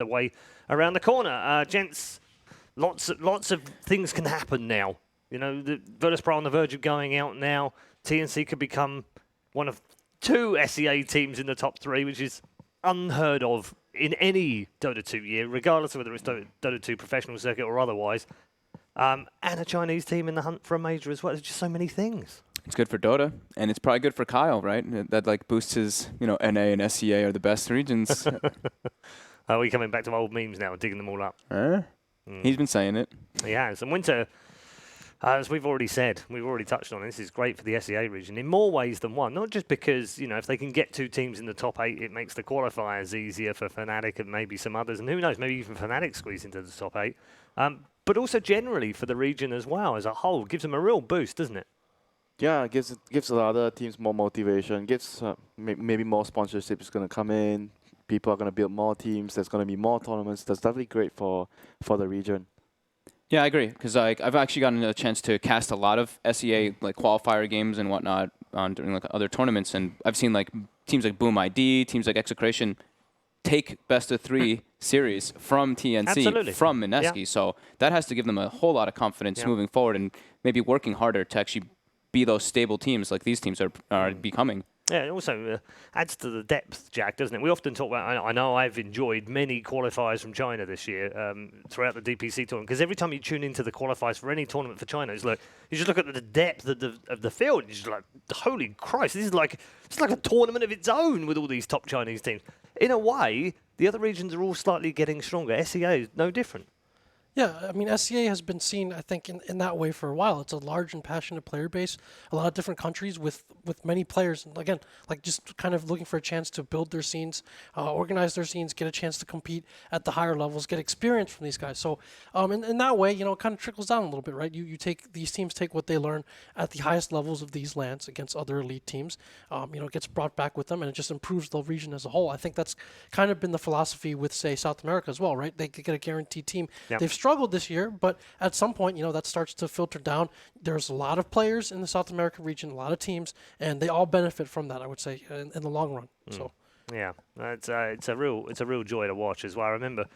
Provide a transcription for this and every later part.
the way around the corner. Gents, lots of things can happen now. You know, the Virtus.pro on the verge of going out now. TNC could become one of 2 SEA teams in the top 3, which is unheard of in any Dota 2 year, regardless of whether it's Dota 2 professional circuit or otherwise. And a Chinese team in the hunt for a major as well. There's just so many things. It's good for Dota, and it's probably good for Kyle, right? That like boosts his, NA and SEA are the best regions. Are we coming back to old memes now, digging them all up? He's been saying it. He has. And Winter, as we've already said, we've already touched on, this is great for the SEA region in more ways than one. Not just because, if they can get 2 teams in the top 8, it makes the qualifiers easier for Fnatic and maybe some others. And who knows, maybe even Fnatic squeeze into the top 8. But also generally for the region as well, as a whole, gives them a real boost, doesn't it? Yeah, it gives the other teams more motivation, gives maybe more sponsorship is going to come in, people are going to build more teams, there's going to be more tournaments. That's definitely great for the region. Yeah, I agree, because I've actually gotten a chance to cast a lot of SEA like qualifier games and whatnot during like other tournaments, and I've seen like teams like Boom ID, teams like Execration take best of 3 series from TNC, Absolutely. from Mineski, Yeah. so that has to give them a whole lot of confidence moving forward and maybe working harder to actually be those stable teams like these teams are becoming. Yeah, it also adds to the depth, Jack, doesn't it? We often talk about, I know I've enjoyed many qualifiers from China this year throughout the DPC tournament, because every time you tune into the qualifiers for any tournament for China, it's like, you just look at the depth of the field, and you're just like, holy Christ, this is like, it's like a tournament of its own with all these top Chinese teams. In a way, the other regions are all slightly getting stronger. SEA is no different. Yeah, I mean, SCA has been seen, I think, in that way for a while. It's a large and passionate player base, a lot of different countries with many players. And again, like just kind of looking for a chance to build their scenes, organize their scenes, get a chance to compete at the higher levels, get experience from these guys. So in that way, it kind of trickles down a little bit, right? These teams take what they learn at the highest levels of these lands against other elite teams. It gets brought back with them, and it just improves the region as a whole. I think that's kind of been the philosophy with, say, South America as well, right? They get a guaranteed team. Yep. They've struggled this year, but at some point, that starts to filter down. There's a lot of players in the South American region, a lot of teams, and they all benefit from that, I would say, in the long run. So, yeah, it's a real joy to watch as well. I remember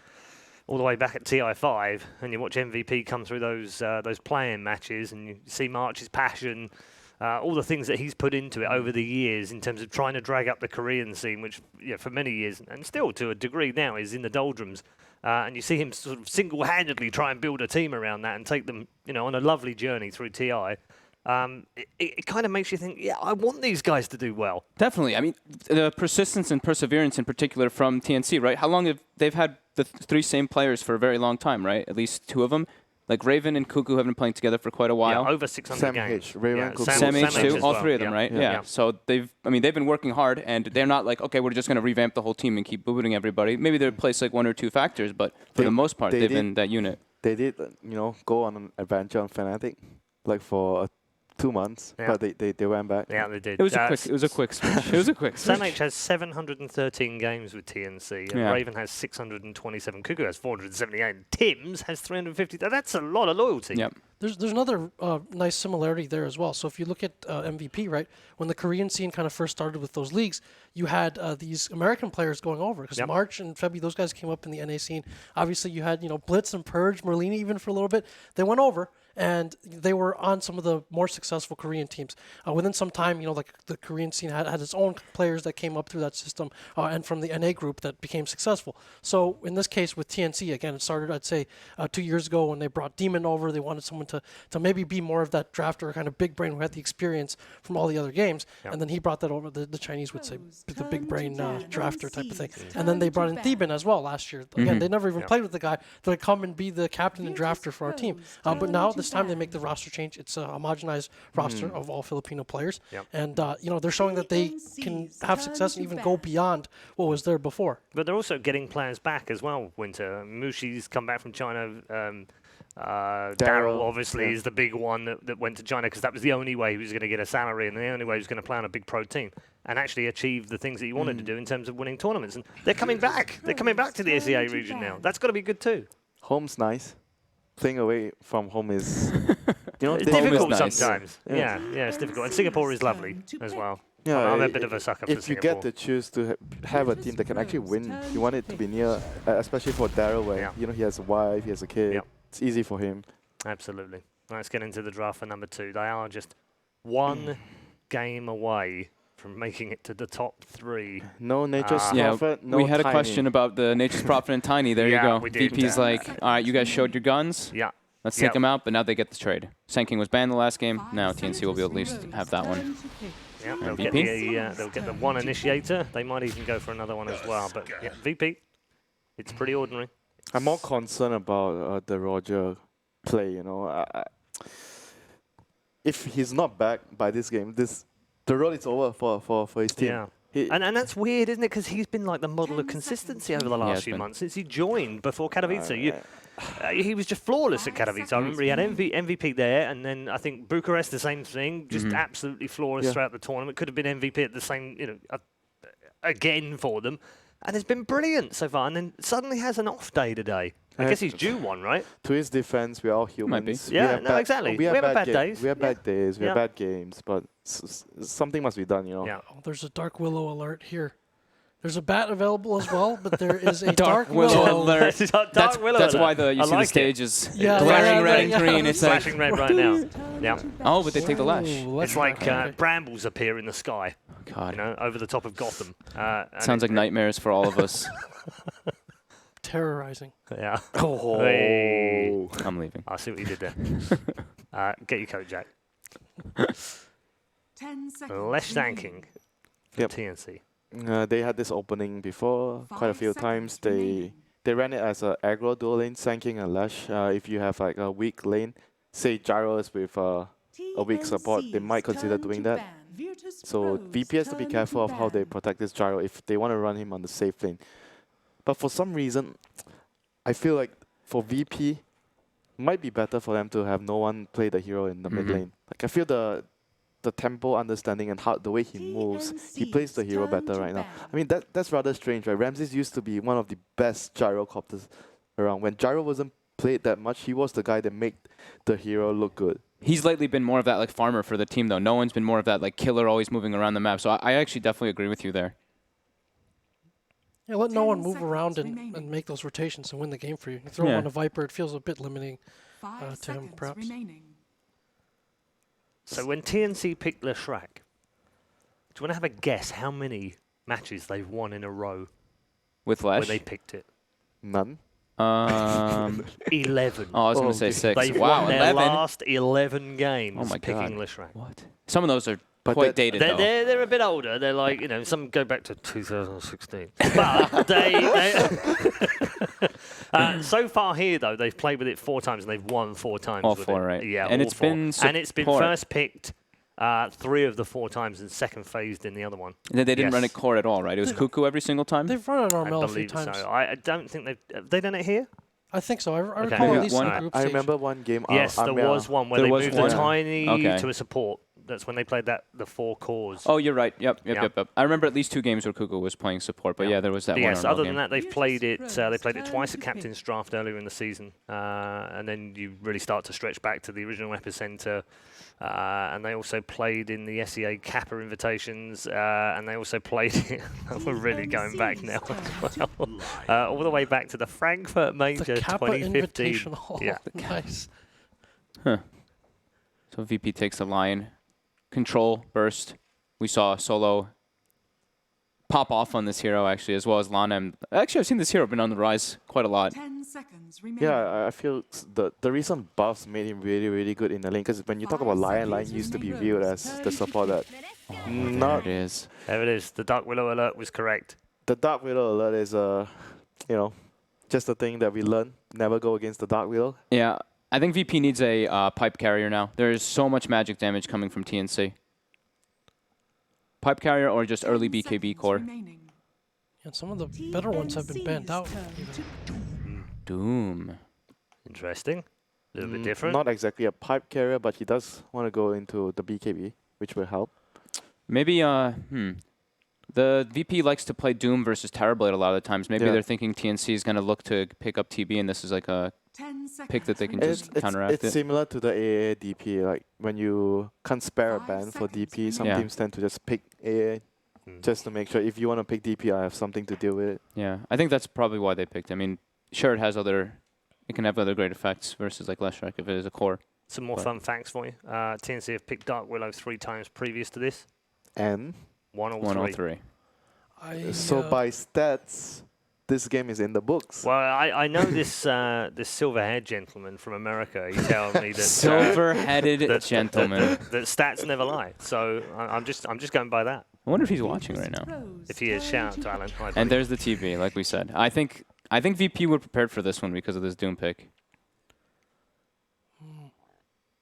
all the way back at TI5, and you watch MVP come through those playing matches, and you see March's passion. All the things that he's put into it over the years in terms of trying to drag up the Korean scene, which for many years, and still to a degree now, is in the doldrums. And you see him sort of single-handedly try and build a team around that and take them, on a lovely journey through TI. It kind of makes you think, I want these guys to do well. Definitely. I mean, the persistence and perseverance in particular from TNC, right? How long they've had the 3 same players for a very long time, right? At least 2 of them. Like Raven and Cuckoo have been playing together for quite a while. Yeah, over 600 Sam games. H, Raven, Cuckoo. Sam H too, all 3 of them, yeah. right? Yeah. So they've been working hard, and they're not like, okay, we're just going to revamp the whole team and keep booting everybody. Maybe they replace like 1 or 2 factors, but for the most part, they've been that unit. They did, go on an adventure on Fnatic, like for 2 months, but they went back. Yeah, they did. It was a quick switch. It was a quick switch. Sam H has 713 games with TNC, and Raven has 627. Cuckoo has 478. And Tim's has 350. That's a lot of loyalty. Yep. There's another nice similarity there as well. So if you look at MVP, right, when the Korean scene kind of first started with those leagues, you had these American players going over because March and Febby, those guys came up in the NA scene. Obviously, you had Blitz and Purge, Merlini even for a little bit. They went over. And they were on some of the more successful Korean teams. Within some time, like the Korean scene had its own players that came up through that system and from the NA group that became successful. So in this case with TNC, again, it started, I'd say, 2 years ago when they brought Demon over. They wanted someone to maybe be more of that drafter, kind of big brain who had the experience from all the other games. And then he brought that over. The Chinese would say the big brain drafter type of thing. And then they brought in Theben as well last year. Again, they never even played with the guy. They'd come and be the captain and drafter for our team. But now this time they make the roster change. It's a homogenized roster of all Filipino players. And, they're showing that they can have success and even go beyond what was there before. But they're also getting players back as well, Winter. Mushi's come back from China. Daryl obviously is the big one that went to China because that was the only way he was going to get a salary and the only way he was going to play on a big pro team and actually achieve the things that he wanted to do in terms of winning tournaments. And they're coming back. They're coming back to the SEA region now. That's got to be good too. Home's nice. Playing away from home is, it's difficult nice. sometimes. Yeah, it's difficult. And Singapore is lovely as well. I'm a i- bit of a sucker for if you Singapore. get to choose to have a team that can actually win, you want it to be near, especially for Daryl, where Yeah. he has a wife, he has a kid. Yep. It's easy for him. Absolutely. Let's get into the draft for number 2. They are just one game away from making it to the top 3. No Nature's Yeah, Prophet, no we had a Tiny. question about the Nature's Prophet and Tiny. There Yeah, you go. we did. VP's like, all right, you guys showed your guns. Yeah. Let's Yep. take them out, but now they get the trade. Senking was banned the last game. Now TNC will be at least have that one. Yeah, they'll VP? get the one initiator. They might even go for another one as well. But yeah, VP, it's pretty ordinary. I'm more concerned about the Roger play. If he's not back by this game, the road is over for his team. Yeah. He- And that's weird, isn't it? Because he's been like the model of consistency over the has last few been. months since he joined before Katowice. He was just flawless at Katowice. I remember he had MVP there, and then I think Bucharest, the same thing, just absolutely flawless Yeah. throughout the tournament. Could have been MVP at the same, again for them. And it's been brilliant so far. And then suddenly has an off day today. I guess he's due one, right? To his defense, we're all humans. Might be. We Yeah, have no, exactly. We have bad days. We have Yeah. bad days. We have Yeah. bad games. But something must be done. Yeah. Oh, there's a Dark Willow alert here. There's a bat available as well, but there is a Dark Dark Willow Willow. alert. Dark Willow That's alert. why you I see the like stage it. is Yeah, flashing yeah, red yeah, and yeah. green. It's like, Flashing red right now. Yeah. oh, but they take the lash. Ooh, It's like brambles appear in the sky, God, over the top of Gotham. And sounds like nightmares for all of us. terrorizing. Yeah. Oh. Hey. I'm leaving. I see what you did there. Get your coat, Jack. 10 seconds. Less thanking. Yep. TNC. They had this opening before quite a 5 few seconds times. remaining. They ran it as a aggro dual lane, Sanking and Lash. If you have like a weak lane, say Gyros with a weak support, they might consider doing that. So VP has to be careful of how they protect this Gyro if they want to run him on the safe lane. But for some reason, I feel like for VP, might be better for them to have no one play the hero in the mid lane. Like I feel the tempo understanding and how the way he moves, he plays the hero better right now. I mean that's rather strange, right? Ramses used to be one of the best gyrocopters around. When Gyro wasn't played that much, he was the guy that made the hero look good. He's lately been more of that like farmer for the team though. No one's been more of that like killer always moving around the map. So I actually definitely agree with you there. Yeah, let no 10 one move around seconds and remaining. make those rotations and win the game for you. You throw Yeah. on a Viper, it feels a bit limiting. 5 to him, seconds perhaps. remaining. So when TNC picked Leshrac, do you want to have a guess how many matches they've won in a row With when Lash? they picked it? None. 11. Oh, I was going Oh, to say okay. 6. They've Wow, won their 11. last 11 games Oh my picking God. Leshrac. What? Some of those are But quite that- dated They're, though. they're a bit older. They're like, some go back to 2016. But they so far here, though, they've played with it 4 times and they've won 4 times All with 4, it. right? Yeah, And all it's 4. been And it's been support. first picked 3 of the 4 times and second phased in the other one. They didn't run Yes. it core at all, right? It was Cuckoo every single time? They've run it on I ML a few believe so. times. I don't think have they done it here? I think so. I Okay. recall Yeah, at least one- in the group I stage. remember one game. Yes, there yeah. was one where There they was moved one. a tiny Okay. to a support. That's when they played the 4 cores. Oh, you're right. Yep. Yeah. I remember at least 2 games where Cuckoo was playing support, but yeah, there was that But one yes, RML other game. than that, they've played it. They played it Virtus.pro's twice at turn to Captain's Draft earlier in the season, and then you really start to stretch back to the original Epicenter. And they also played in the SEA Kappa invitations, and they also played it. We're really going back now as well, all the way back to the Frankfurt Major The Kappa 2015. Invitational. Yeah. Nice. So VP takes the line. Control, burst. We saw Solo pop off on this hero, actually, as well as Lana. And actually, I've seen this hero been on the rise quite a lot. 10 seconds remaining. Yeah, I feel the recent buffs made him really, really good in the lane. Because when you talk about Lion used to be viewed as the support that There not it is. There it is. The Dark Willow alert was correct. the Dark Widow alert is just a thing that we learn. Never go against the Dark Widow. Yeah, I think VP needs a pipe carrier now. There is so much magic damage coming from TNC. Pipe carrier or just early 10 BKB seconds core. remaining. And some of the better ones have been banned out. TNC's even. Doom. Interesting. A little bit different. Not exactly a pipe carrier, but he does want to go into the BKB, which will help. Maybe, the VP likes to play Doom versus Terrorblade a lot of the times. Maybe Yeah. they're thinking TNC is going to look to pick up TB, and this is like a 10 pick that they can It's, just counteract it's it. similar to the AA DP. Like when you can't spare a 5 ban for seconds DP, some Yeah. teams tend to just pick AA just to make sure if you want to pick DP, I have something to deal with it. Yeah, I think that's probably why they picked. I mean, sure, it can have other great effects versus like Leshrac if it is a core. Some more fun facts for you. TNC have picked Dark Willow 3 times previous to this. And 103. so by stats, this game is in the books. Well, I know this this silver-haired gentleman from America. He's telling me that Silver-headed gentleman. that stats never lie. So I'm just going by that. I wonder if he's watching right now. If he is, shout out to Alan. Hi, And buddy. there's the TV, like we said. I think VP were prepared for this one because of this Doom pick.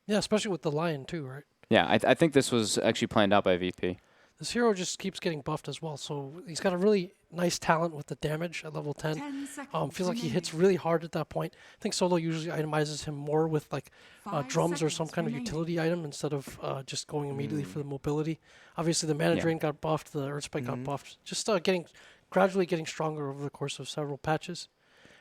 Yeah, especially with the Lion too, right? Yeah, I think this was actually planned out by VP. This hero just keeps getting buffed as well, so he's got a really nice talent with the damage at level 10. 10 seconds Feels like he hits remaining. really hard at that point. I think Solo usually itemizes him more with like 5 drums or some seconds kind of remaining. utility item instead of just going immediately for the mobility. Obviously, the mana Yeah. drain got buffed, the Earth Spike got buffed. Just gradually getting stronger over the course of several patches.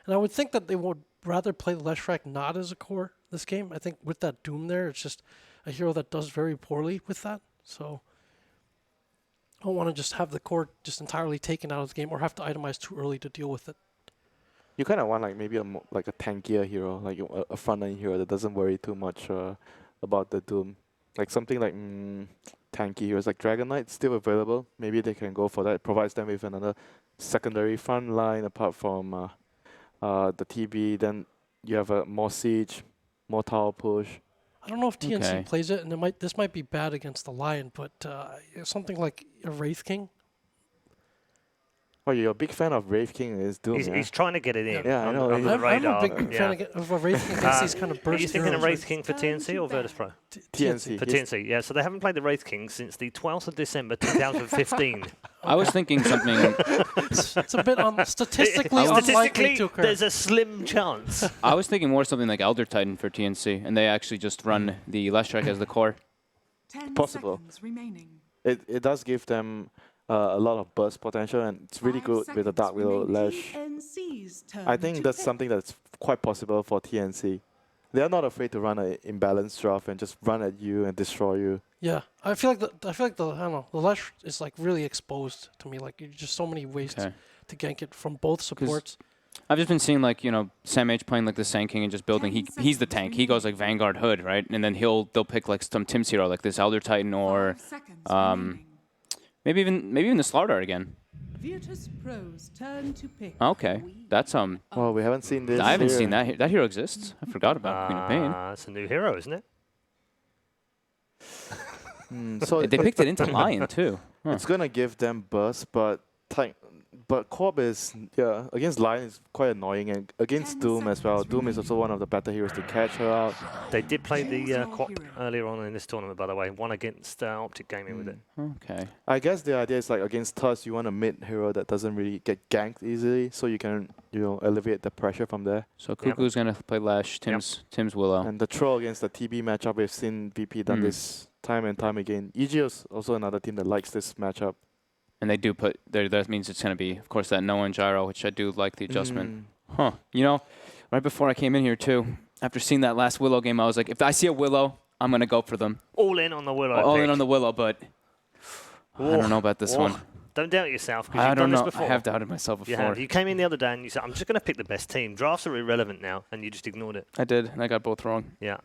And I would think that they would rather play Leshrac not as a core this game. I think with that Doom there, it's just a hero that does very poorly with that. So I don't want to just have the core just entirely taken out of the game or have to itemize too early to deal with it. You kind of want like maybe like a tankier hero, like a front-line hero that doesn't worry too much about the Doom. Like something like tanky heroes like Dragon Knight still available. Maybe they can go for that. It provides them with another secondary front line apart from the TB. Then you have more siege, more tower push. I don't know if TNC Okay. plays it, and this might be bad against the Lion, but something like a Wraith King. Oh, you're a big fan of Wraith King and his Doom, yeah? He's trying to get it in. Yeah, I know. Under the I'm a radar. big fan of a Wraith King against these kind of burst Are you thinking of heroes, Wraith right? King for TNC or Virtus.pro? TNC. For TNC, yeah. So they haven't played the Wraith King since the 12th of December 2015. I was thinking something. It's a bit statistically unlikely Statistically, to occur. there's a slim chance. I was thinking more something like Elder Titan for TNC, and they actually just run the Leshrac as the core. 10 Possible. seconds remaining. It does give them a lot of burst potential, and it's really 5 good with the seconds Dark Willow remaining. Lash. TNC's turn I think to that's pick. something that's quite possible for TNC. They are not afraid to run an imbalanced draft and just run at you and destroy you. Yeah, I feel like the I don't know, the Lash is like really exposed to me. Like just so many ways Okay. to gank it from both supports. I've just been seeing like Sam H playing like the Sand King and just building. 10 He's the seconds tank. He goes like Vanguard Hood, right? And then they'll pick like some Tim's hero like this Elder Titan or 5 seconds um, remaining. maybe even the Slardar again. Virtus.pro's turn to pick. Okay, that's Well, we haven't seen this. I haven't here. seen that. That hero exists. I forgot about Queen of Pain. It's a new hero, isn't it? So They picked it into Lion too. Huh. it's gonna give them burst, but Corb is against Lion is quite annoying, and against 10 Doom as well. seconds Doom is also one of the better heroes to catch her out. They did play the Choose your Quap hero. earlier on in this tournament, by the way. Won against Optic Gaming with it. Okay. I guess the idea is like against Tusk, you want a mid hero that doesn't really get ganked easily, so you can alleviate the pressure from there. So Cuckoo's gonna play Lash. Tim's Willow. And the Troll against the TB matchup, we've seen VP done this time and time again. EG is also another team that likes this matchup. And they do put there. That means it's gonna be, of course, that Noah and Gyro, which I do like the adjustment. Huh. Right before I came in here too, after seeing that last Willow game, I was like, if I see a Willow, I'm gonna go for them. All in on the Willow. All pick. in on the Willow, but I don't know about this one. Don't doubt yourself, because I you've don't done know. this before. I have doubted myself You before. have. You came in the other day and you said, I'm just going to pick the best team. Drafts are irrelevant now, and you just ignored it. I did, and I got both wrong. Yeah.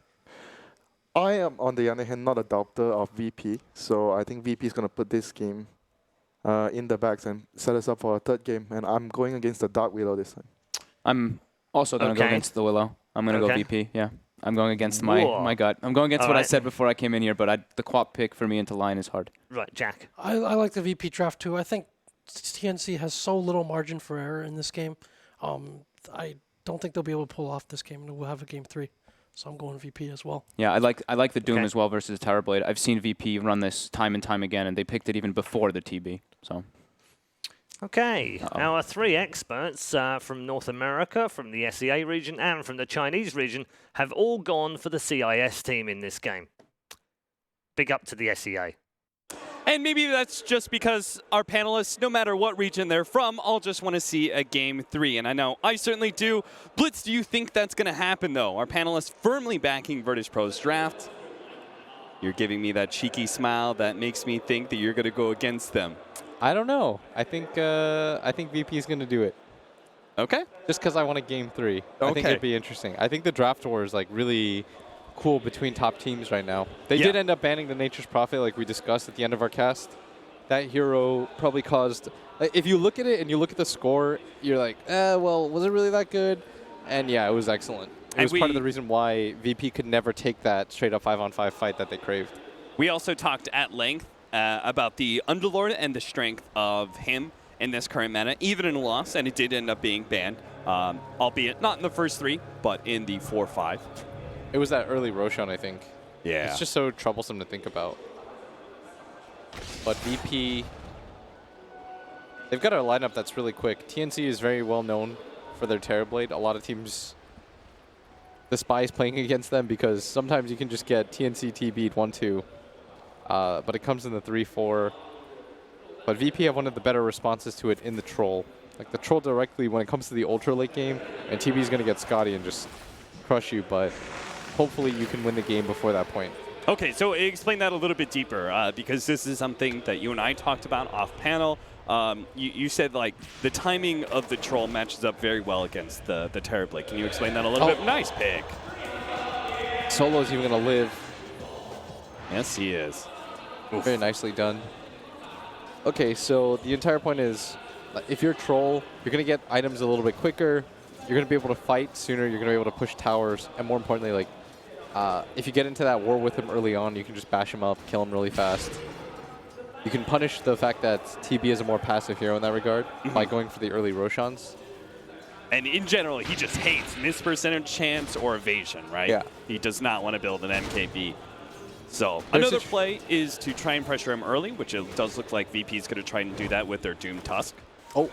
I am, on the other hand, not a doubter of VP, so I think VP is going to put this game in the bags and set us up for a third game, and I'm going against the Dark Willow this time. I'm also going to go Okay. against the Willow. I'm going to go Okay. VP, yeah. I'm going against Whoa. my gut. I'm going against what I Alright. said before I came in here, but the Quap pick for me into line is hard. Right, Jack. I like the VP draft too. I think TNC has so little margin for error in this game. I don't think they'll be able to pull off this game, and we'll have a game 3. So I'm going VP as well. Yeah, I like the Doom Okay. as well versus Tower Blade. I've seen VP run this time and time again, and they picked it even before the TB. So Okay, Uh-oh. our 3 experts from North America, from the SEA region, and from the Chinese region have all gone for the CIS team in this game. Big up to the SEA. And maybe that's just because our panelists, no matter what region they're from, all just want to see a Game 3. And I know I certainly do. Blitz, do you think that's going to happen, though? Our panelists firmly backing Virtus.pro's draft. You're giving me that cheeky smile that makes me think that you're going to go against them. I don't know. I think VP is going to do it. Okay. Just because I want a Game 3. I think it'd be interesting. I think the draft war is like really cool between top teams right now. They did end up banning the Nature's Prophet like we discussed at the end of our cast. That hero probably caused... if you look at it and you look at the score, you're like, well, was it really that good? And yeah, it was excellent. It was part of the reason why VP could never take that straight-up 5-on-5 fight that they craved. We also talked at length about the Underlord and the strength of him in this current meta, even in a loss, and it did end up being banned, albeit not in the first 3, but in the 4-5. It was that early Roshan, I think. Yeah. It's just so troublesome to think about. But VP, they've got a lineup that's really quick. TNC is very well known for their Terrorblade. A lot of teams despise playing against them because sometimes you can just get TNC TB'd 1-2. But it comes in the 3-4. But VP have one of the better responses to it in the Troll. Like the Troll directly when it comes to the ultra late game, and TB is going to get Scotty and just crush you, but hopefully you can win the game before that point. Okay, so explain that a little bit deeper, because this is something that you and I talked about off panel. You said like the timing of the Troll matches up very well against the Terrorblade. Can you explain that a little bit? Nice pick. Solo's even going to live. Yes, he is. Oof. Very nicely done. Okay, so the entire point is, if you're Troll, you're going to get items a little bit quicker. You're going to be able to fight sooner. You're going to be able to push towers. And more importantly, like, if you get into that war with him early on, you can just bash him up, kill him really fast. You can punish the fact that TB is a more passive hero in that regard by going for the early Roshans. And in general, he just hates miss percentage chance or evasion, right? Yeah. He does not want to build an MKB. So another play is to try and pressure him early, which it does look like VP is going to try and do that with their Doom Tusk. Oh.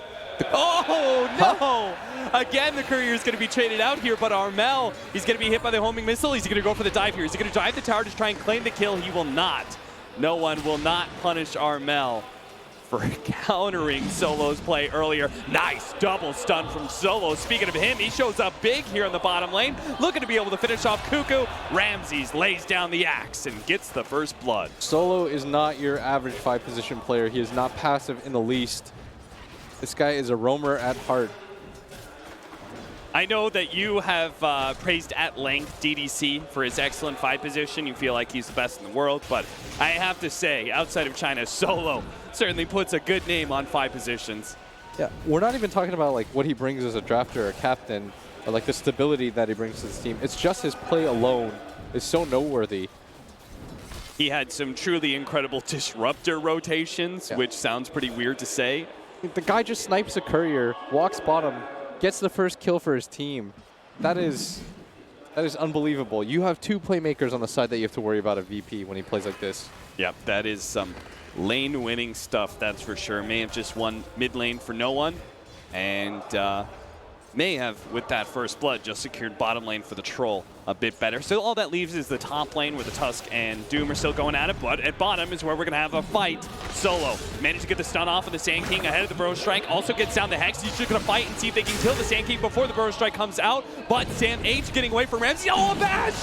Oh, no! Again, the Courier is going to be traded out here, but Armel, he's going to be hit by the homing missile. He's going to go for the dive here. He's going to dive the tower to try and claim the kill. He will not. No one will not punish Armel for countering Solo's play earlier. Nice double stun from Solo. Speaking of him, he shows up big here in the bottom lane, looking to be able to finish off Cuckoo. Ramses lays down the axe and gets the first blood. Solo is not your average 5-position player. He is not passive in the least. This guy is a roamer at heart. I know that you have praised at length DDC for his excellent 5 position. You feel like he's the best in the world, but I have to say, outside of China, Solo certainly puts a good name on 5 positions. Yeah, we're not even talking about like what he brings as a drafter or captain, or like the stability that he brings to this team. It's just his play alone is so noteworthy. He had some truly incredible disruptor rotations, which sounds pretty weird to say. The guy just snipes a Courier, walks bottom, gets the first kill for his team. That is unbelievable. You have 2 playmakers on the side that you have to worry about a VP when he plays like this. Yep, that is some lane-winning stuff, that's for sure. May have just won mid lane for no one, and may have, with that first blood, just secured bottom lane for the Troll a bit better. So all that leaves is the top lane where the Tusk and Doom are still going at it, but at bottom is where we're going to have a fight. Solo managed to get the stun off of the Sand King ahead of the Burrow Strike, also gets down the Hex. He's just going to fight and see if they can kill the Sand King before the Burrow Strike comes out, but Sam H getting away from Ramsey. Oh, a bash!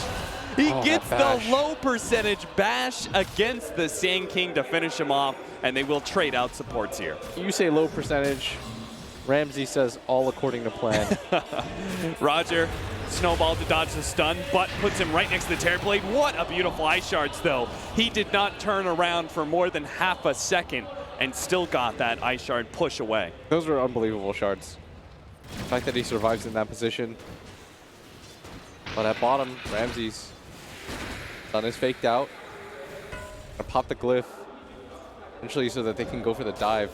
He gets the low percentage bash against the Sand King to finish him off, and they will trade out supports here. You say low percentage, Ramsey says all according to plan. Roger, snowball to dodge the stun, but puts him right next to the Terrorblade. What a beautiful Ice Shards, though. He did not turn around for more than half a second and still got that Ice Shard push away. Those were unbelievable shards. The fact that he survives in that position. But at bottom, Ramsey's stun is faked out. Gonna pop the glyph, eventually so that they can go for the dive.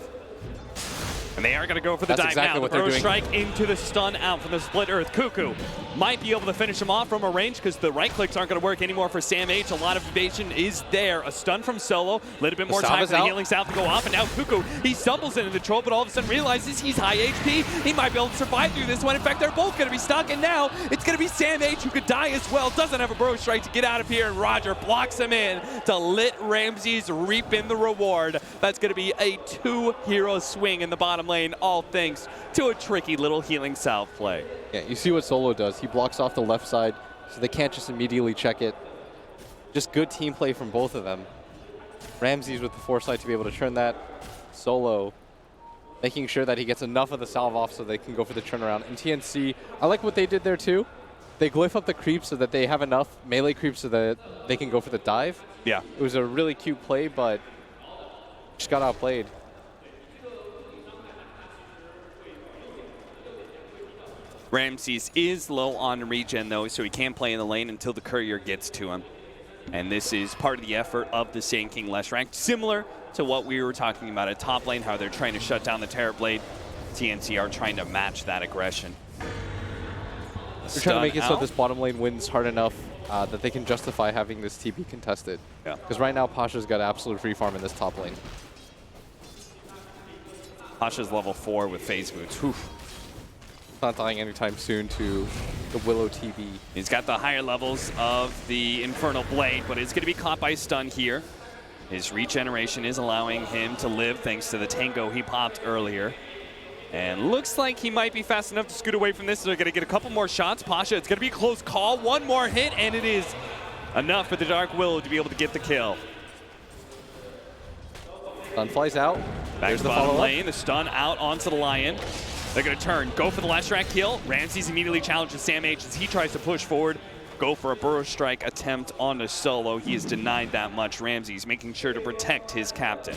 And they are going to go for the That's dive exactly now. what The they're Burrow doing. strike into the stun out from the split earth. Cuckoo might be able to finish him off from a range because the right clicks aren't going to work anymore for Sam H. A lot of evasion is there. A stun from Solo. A little bit more The time Salva's for the out. healing salve to go off. And now Cuckoo, he stumbles into the troll, but all of a sudden realizes he's high HP. He might be able to survive through this one. In fact, they're both going to be stuck. And now it's going to be Sam H who could die as well. Doesn't have a Burrow strike to get out of here. And Roger blocks him in to let Ramses reap in the reward. That's going to be a 2-hero swing in the bottom lane, all thanks to a tricky little healing salve play. Yeah, you see what Solo does. He blocks off the left side, so they can't just immediately check it. Just good team play from both of them. Ramses with the foresight to be able to turn that. Solo making sure that he gets enough of the salve off so they can go for the turnaround. And TNC, I like what they did there too. They glyph up the creeps so that they have enough melee creeps so that they can go for the dive. Yeah. It was a really cute play, but just got outplayed. Ramses is low on regen though, so he can't play in the lane until the courier gets to him. And this is part of the effort of the Sand King less ranked, similar to what we were talking about at top lane, how they're trying to shut down the Terrorblade. TNC are trying to match that aggression. They're trying to make it so this bottom lane wins hard enough that they can justify having this TP contested. Yeah. Because right now, Pasha's got absolute free farm in this top lane. Pasha's level 4 with phase boots. Whew. Not dying anytime soon to the Willow TB. He's got the higher levels of the Infernal Blade, but it's going to be caught by stun here. His regeneration is allowing him to live thanks to the tango he popped earlier. And looks like he might be fast enough to scoot away from this. So they're going to get a couple more shots. Pasha, it's going to be a close call. One more hit, and it is enough for the Dark Willow to be able to get the kill. Stun flies out. Back There's to the the bottom follow-up. lane, the stun out onto the Lion. They're going to turn, go for the last track kill. Ramses immediately challenges Sam H as he tries to push forward. Go for a Burrow strike attempt on the Solo. He is denied that much. Ramses making sure to protect his captain.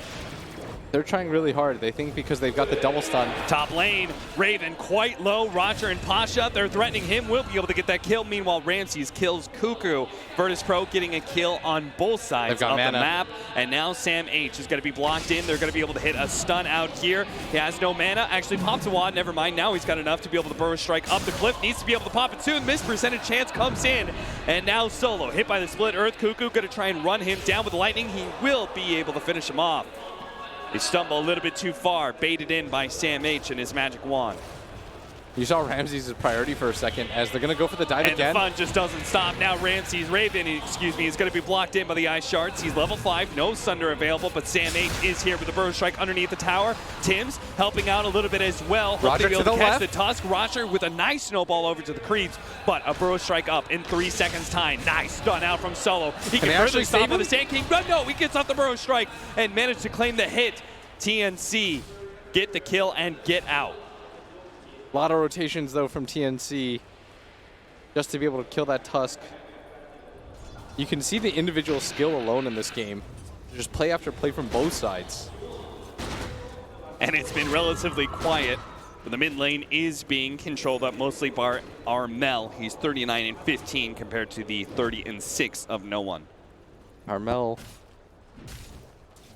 They're trying really hard. They think because they've got the double stun. Top lane, Raven quite low. Roger and Pasha, they're threatening him. Will be able to get that kill. Meanwhile, Ramses kills Cuckoo. Virtus.pro getting a kill on both sides of the map. And now Sam H is going to be blocked in. They're going to be able to hit a stun out here. He has no mana. Actually pops a wand. Never mind. Now he's got enough to be able to Burrow strike up the cliff. Needs to be able to pop it soon. Missed percentage chance comes in. And now Solo hit by the split earth. Cuckoo going to try and run him down with lightning. He will be able to finish him off. They stumble a little bit too far, baited in by Sam H and his magic wand. You saw Ramses' priority for a second as they're going to go for the dive And again. the fun just doesn't stop. Now Raven, is going to be blocked in by the ice shards. He's level 5, no Sunder available, but Sam H is here with the Burrow strike underneath the tower. Tim's helping out a little bit as well. Roger Hoping to be able to to the catch left. the Tusk. Roger with a nice snowball over to the creeps, but a Burrow strike up in 3 seconds time. Nice stun out from Solo. He can they further actually stop save on the him? Sand King, but no, he gets off the Burrow strike and managed to claim the hit. TNC get the kill and get out. A lot of rotations, though, from TNC just to be able to kill that Tusk. You can see the individual skill alone in this game. Just play after play from both sides. And it's been relatively quiet. But the mid lane is being controlled up mostly by Armel. He's 39-15 compared to the 30-6 of No One. Armel.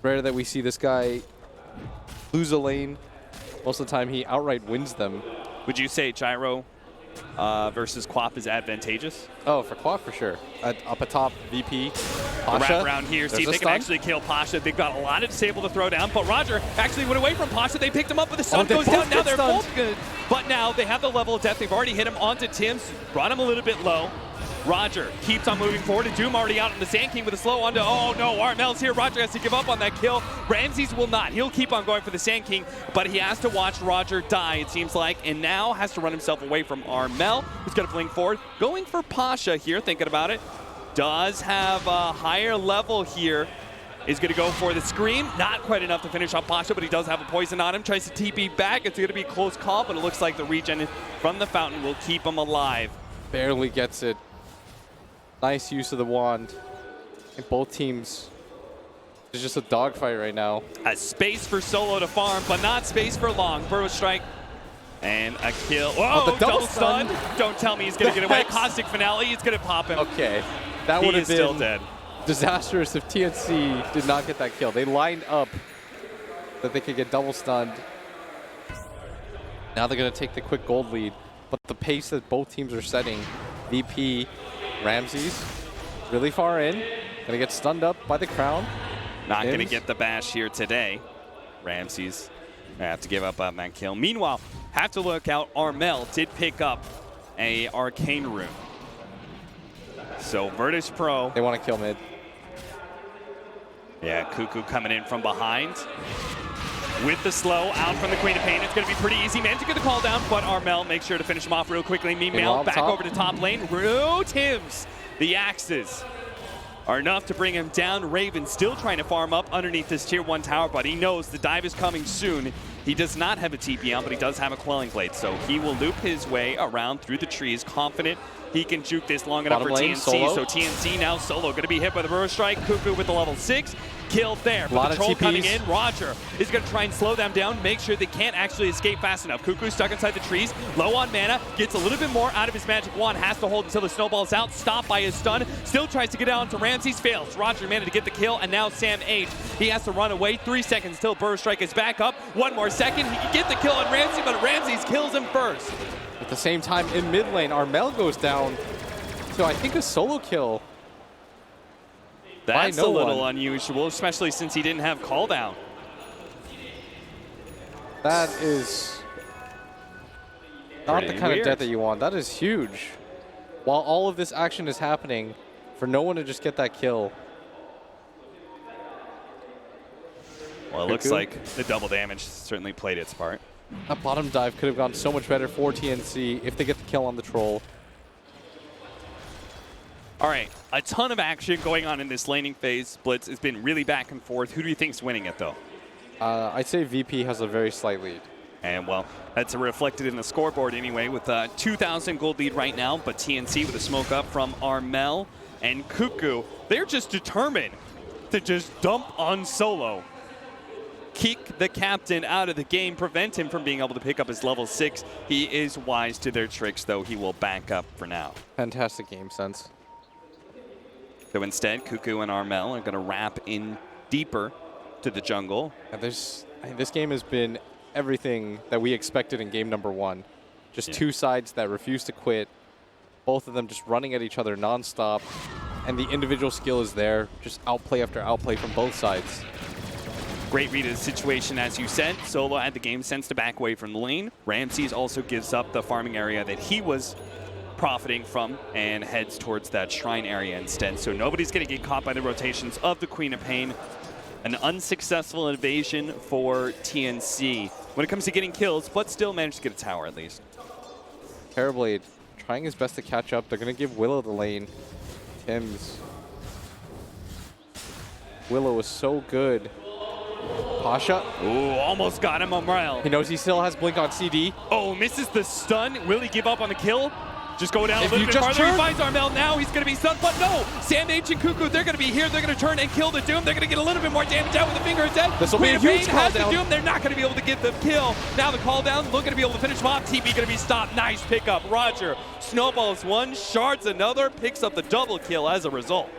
Rare that we see this guy lose a lane. Most of the time, he outright wins them. Would you say Gyro versus Quap is advantageous? Oh, for Quap, for sure. Up atop, VP, The Pasha. wrap around here, see if There's they a can stun. actually kill Pasha. They've got a lot of disable to throw down, but Roger actually went away from Pasha. They picked him up, but the stun they goes both down. Now get they're stunned. both good. But now they have the level of death. They've already hit him onto Tim's, brought him a little bit low. Roger keeps on moving forward, and Doom already out on the Sand King with a slow onto, oh no, Armel's here. Roger has to give up on that kill. Ramses will not. He'll keep on going for the Sand King, but he has to watch Roger die, it seems like, and now has to run himself away from Armel, who's going to fling forward. Going for Pasha here, thinking about it. Does have a higher level here. Is going to go for the Scream. Not quite enough to finish off Pasha, but he does have a poison on him. Tries to TP back. It's going to be a close call, but it looks like the regen from the fountain will keep him alive. Barely gets it. Nice use of the wand. And both teams, it's just a dogfight right now. A space for Solo to farm, but not space for long. Burrow strike and a kill. Whoa, the double stun. Don't tell me he's going to get away. That's- Caustic Finale, he's going to pop him. Okay, that He would have is still been dead. disastrous if TNC did not get that kill. They lined up that they could get double stunned. Now they're going to take the quick gold lead. But the pace that both teams are setting, VP, Ramses, really far in. Going to get stunned up by the crown. Not going to get the bash here today. Ramses gonna have to give up on that kill. Meanwhile, have to look out. Armel did pick up a arcane rune. So Virtus.pro. They want to kill mid. Yeah, Cuckoo coming in from behind. With the slow out from the Queen of Pain. It's going to be pretty easy. Managed to get the call down, but Armel makes sure to finish him off real quickly. Meanwhile, back over to top lane. Tims. The axes are enough to bring him down. Raven still trying to farm up underneath this tier 1 tower, but he knows the dive is coming soon. He does not have a TP on, but he does have a Quelling Blade, so he will loop his way around through the trees, confident he can juke this long enough Bottom for lane, TNC. solo. So TNC now solo, going to be hit by the burst strike. Cuckoo with the level 6, killed there. But the troll coming in, Roger is going to try and slow them down, make sure they can't actually escape fast enough. Cuckoo stuck inside the trees, low on mana, gets a little bit more out of his magic wand, has to hold until the snowball's out, stopped by his stun, still tries to get out onto Ramses, fails. Roger managed to get the kill, and now Sam H, he has to run away. 3 seconds till burst strike is back up. 1 more second, he can get the kill on Ramsey, but Ramses kills him first. At the same time, in mid lane, Armel goes down. So I think a solo kill. That's no a little one. unusual, especially since he didn't have call down. That is not the Pretty kind weird. of death that you want. That is huge. While all of this action is happening, for no one to just get that kill. Well, it looks Cuckoo. like the double damage certainly played its part. That bottom dive could have gone so much better for TNC if they get the kill on the troll. All right, a ton of action going on in this laning phase. Blitz has been really back and forth. Who do you think's winning it, though? I'd say VP has a very slight lead. And, well, that's reflected in the scoreboard anyway with 2,000 gold lead right now, but TNC with a smoke up from Armel and Cuckoo. They're just determined to just dump on solo. Kick the captain out of the game, prevent him from being able to pick up his level 6. He is wise to their tricks, though. He will back up for now. Fantastic game sense. So instead, Cuckoo and Armel are going to wrap in deeper to the jungle. And this game has been everything that we expected in game number 1. Just two sides that refuse to quit. Both of them just running at each other nonstop. And the individual skill is there. Just outplay after outplay from both sides. Great read of the situation, as you said. Solo had the game sense to back away from the lane. Ramses also gives up the farming area that he was profiting from and heads towards that shrine area instead. So nobody's going to get caught by the rotations of the Queen of Pain. An unsuccessful invasion for TNC when it comes to getting kills, but still managed to get a tower at least. Parablade trying his best to catch up. They're going to give Willow the lane. Tims. Willow is so good. Pasha. Ooh, almost got him, Umbrel. He knows he still has Blink on CD. Oh, misses the stun. Will he give up on the kill? Just go down If a little you bit just farther. He turn- finds Armel now. He's going to be stunned, but no! Sam H and Cuckoo, they're going to be here. They're going to turn and kill the Doom. They're going to get a little bit more damage out with the Finger's Dead. This will be Queen a of Pain huge has the call down. Doom. They're not going to be able to get the kill. Now the call down, looking to be able to finish him off. TP going to be stopped. Nice pickup. Roger snowballs one, shards another, picks up the double kill as a result.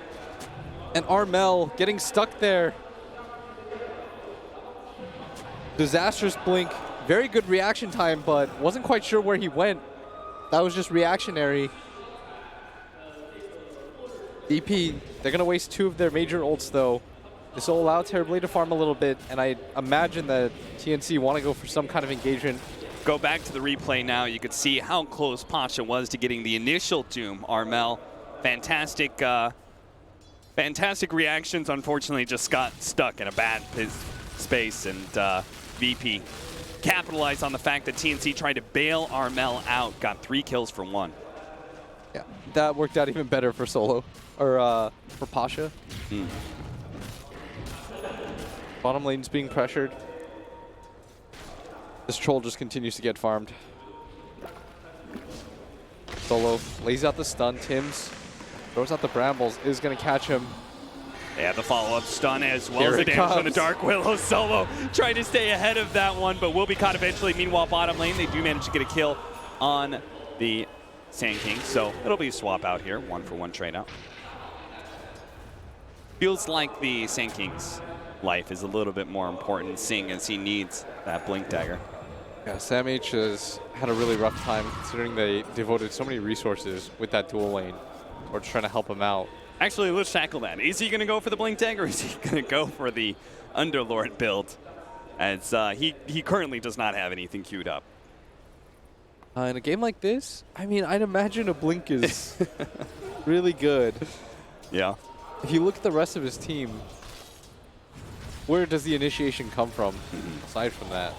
And Armel getting stuck there. Disastrous Blink. Very good reaction time, but wasn't quite sure where he went. That was just reactionary. DP, they're going to waste 2 of their major ults, though. This will allow Terrorblade to farm a little bit, and I imagine that TNC want to go for some kind of engagement. Go back to the replay now. You could see how close Pasha was to getting the initial Doom. Armel, fantastic reactions. Unfortunately, just got stuck in a bad space, and VP capitalized on the fact that TNC tried to bail Armel out. Got 3 kills for 1. Yeah, that worked out even better for Solo, or for Pasha. Bottom lane's being pressured. This troll just continues to get farmed. Solo lays out the stun. Tims throws out the brambles, is going to catch him. Yeah, the follow-up stun as well Here as the it damage from the comes. Dark Willow. Solo trying to stay ahead of that one, but will be caught eventually. Meanwhile, bottom lane, they do manage to get a kill on the Sand King, so it'll be a swap out here. 1-for-1 trade out. Feels like the Sand King's life is a little bit more important, seeing as he needs that Blink Dagger. Yeah, Sam H has had a really rough time considering they devoted so many resources with that dual lane towards trying to help him out. Actually, let's tackle that. Is he going to go for the Blink Dagger, or is he going to go for the Underlord build? As he currently does not have anything queued up. In a game like this, I mean, I'd imagine a Blink is really good. Yeah. If you look at the rest of his team, where does the initiation come from, aside from that?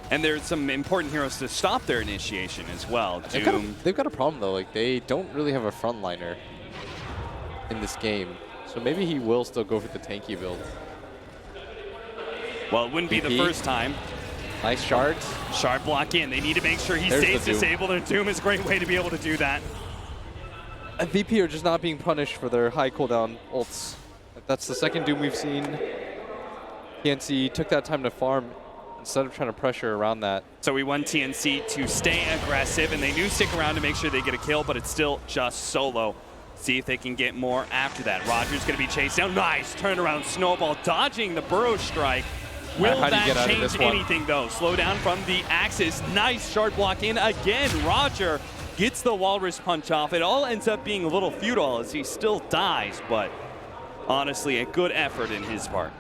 And there's some important heroes to stop their initiation as well. Doom. They've got a problem, though. Like, they don't really have a frontliner in this game. So maybe he will still go for the tanky build. Well, it wouldn't be the first time. Nice shards. Shard block in. They need to make sure he stays disabled, and Doom is a great way to be able to do that. And VP are just not being punished for their high cooldown ults. That's the second Doom we've seen. TNC took that time to farm instead of trying to pressure around that. So we want TNC to stay aggressive, and they do stick around to make sure they get a kill, but it's still just solo. See if they can get more after that. Roger's going to be chased down. Nice turnaround snowball, dodging the burrow strike. Will that change anything, though? Slow down from the Axis. Nice shard block in again. Roger gets the Walrus punch off. It all ends up being a little futile as he still dies, but honestly, a good effort in his part.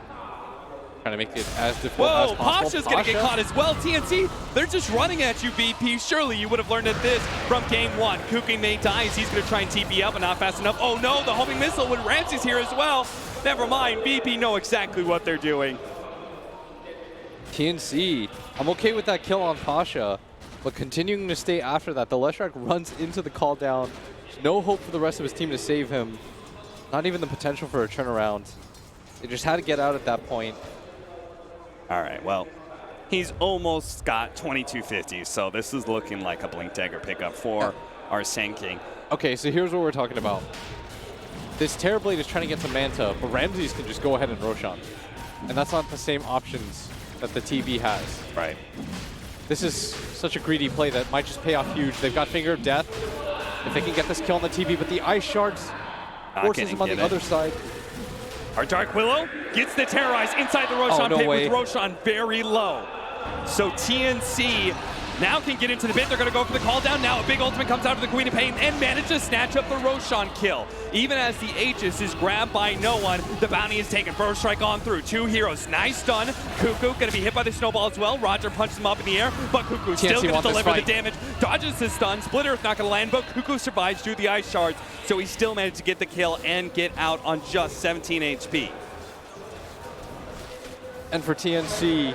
Trying to make it as difficult as possible. Pasha's going to get caught as well. TNC, they're just running at you, VP. Surely you would have learned at this from game one. Kuking may die as he's going to try and TP up, but not fast enough. Oh no, the homing missile when Ramsey's here as well. Never mind, VP know exactly what they're doing. TNC, I'm okay with that kill on Pasha, but continuing to stay after that. The Leshrac runs into the call down. There's no hope for the rest of his team to save him. Not even the potential for a turnaround. They just had to get out at that point. All right, well, he's almost got 2250, so this is looking like a Blink Dagger pickup for our Sand King. Okay, so here's what we're talking about. This Terrorblade is trying to get some Manta, but Ramses can just go ahead and Roshan. And that's not the same options that the TV has. Right. This is such a greedy play that might just pay off huge. They've got Finger of Death. If they can get this kill on the TV, but the Ice Shards forces him on the other side. Our Dark Willow gets the Terrorize inside the Roshan pit with Roshan very low. So TNC now can get into the pit. They're going to go for the call down. Now a big ultimate comes out of the Queen of Pain and manage to snatch up the Roshan kill. Even as the Aegis is grabbed by no one, the bounty is taken. First strike on through. Two heroes. Nice stun. Cuckoo going to be hit by the snowball as well. Roger punches him up in the air, but Cuckoo still going to deliver the damage. Dodges the stun. Split Earth not going to land, but Cuckoo survives due to the Ice Shards. So he still managed to get the kill and get out on just 17 HP. And for TNC,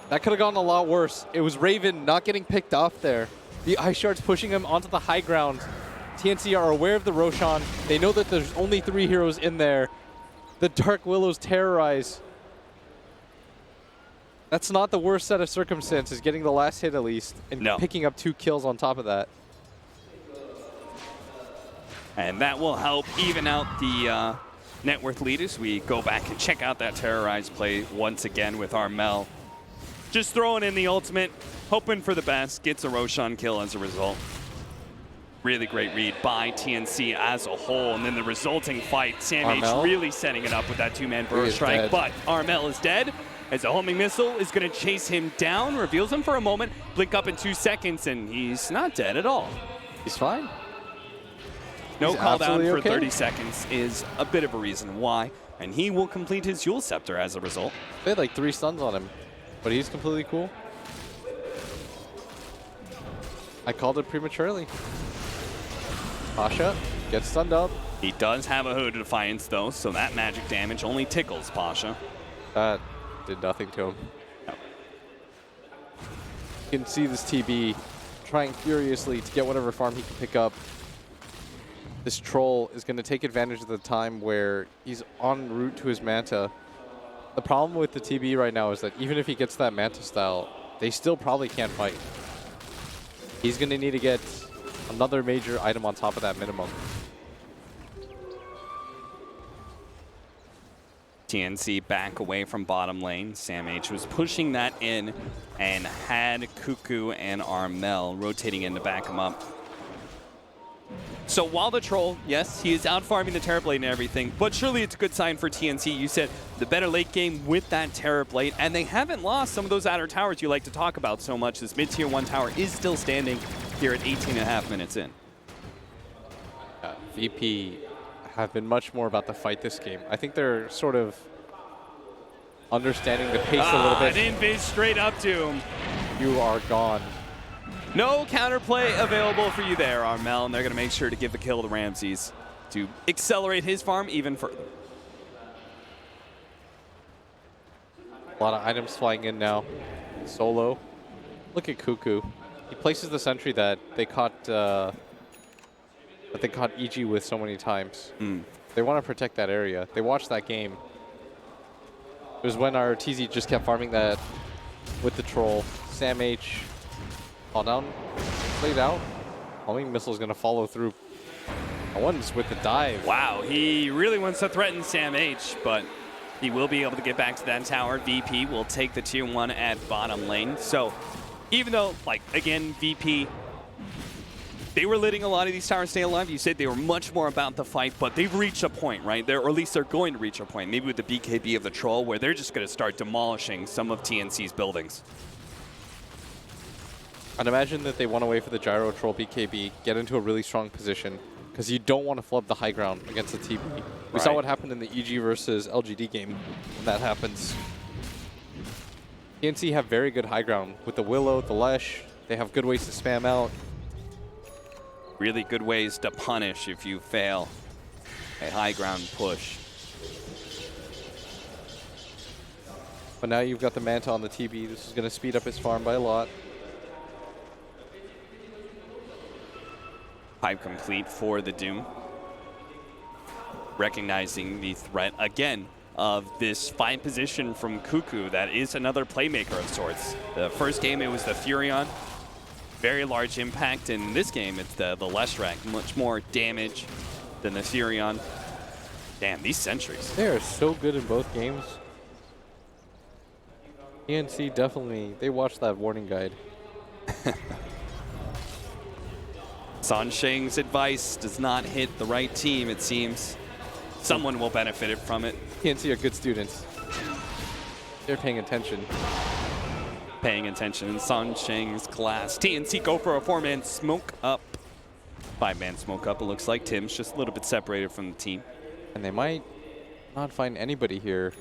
that could have gone a lot worse. It was Raven not getting picked off there. The Ice Shards pushing him onto the high ground. TNC are aware of the Roshan. They know that there's only 3 heroes in there. The Dark Willows terrorize. That's not the worst set of circumstances, getting the last hit at least, and picking up 2 kills on top of that. And that will help even out the net worth lead as we go back and check out that Terrorize play once again with Armel. Just throwing in the ultimate, hoping for the best, gets a Roshan kill as a result. Really great read by TNC as a whole, and then the resulting fight, Sam H really setting it up with that 2-man burst strike, but Armel is dead as the homing missile is going to chase him down, reveals him for a moment, blink up in 2 seconds, and he's not dead at all. He's fine. No call down for 30 seconds is a bit of a reason why, and he will complete his Eul Scepter as a result. They had like 3 stuns on him, but he's completely cool. I called it prematurely. Pasha gets stunned up. He does have a Hood of Defiance though, so that magic damage only tickles Pasha. That did nothing to him. No. You can see this TB trying furiously to get whatever farm he can pick up. This troll is going to take advantage of the time where he's en route to his Manta. The problem with the TB right now is that even if he gets that Manta style, they still probably can't fight. He's going to need to get another major item on top of that minimum. TNC back away from bottom lane. Sam H was pushing that in and had Cuckoo and Armel rotating in to back him up. So while the Troll, yes, he is out farming the Terrorblade and everything, but surely it's a good sign for TNC. You said the better late game with that Terrorblade, and they haven't lost some of those outer towers you like to talk about so much. This mid-tier 1 tower is still standing here at 18.5 minutes in. VP have been much more about the fight this game. I think they're sort of understanding the pace a little bit. An invis straight up to him. You are gone. No counterplay available for you there, Armel, and they're going to make sure to give the kill to Ramses to accelerate his farm even further. A lot of items flying in now. Solo. Look at Cuckoo. He places the sentry that they caught EG with so many times. They want to protect that area. They watched that game. It was when our TZ just kept farming that with the Troll. Sam H. All down, played out. Homing missile is going to follow through. That one's with the dive. Wow, he really wants to threaten Sam H, but he will be able to get back to that tower. VP will take the tier 1 at bottom lane. So even though, like, again, VP, they were letting a lot of these towers stay alive. You said they were much more about the fight, but they've reached a point, right? Or at least they're going to reach a point, maybe with the BKB of the Troll, where they're just going to start demolishing some of TNC's buildings. I'd imagine that they want to wait for the Gyro Troll BKB, get into a really strong position, because you don't want to flub the high ground against the TB. We saw what happened in the EG versus LGD game when that happens. TNC have very good high ground with the Willow, the Lesh. They have good ways to spam out. Really good ways to punish if you fail a high ground push. But now you've got the Manta on the TB. This is going to speed up his farm by a lot. Pipe complete for the Doom. Recognizing the threat again of this fine position from Cuckoo. That is another playmaker of sorts. The first game it was the Furion. Very large impact. In this game it's the Leshrac. Much more damage than the Furion. Damn, these sentries. They are so good in both games. TNC definitely, they watched that warning guide. Sansheng's advice does not hit the right team, it seems. Someone will benefit from it. TNC are good students. They're paying attention. Paying attention in Sansheng's class. TNC go for a 4-man smoke up. 5-man smoke up, it looks like. Tim's just a little bit separated from the team. And they might not find anybody here.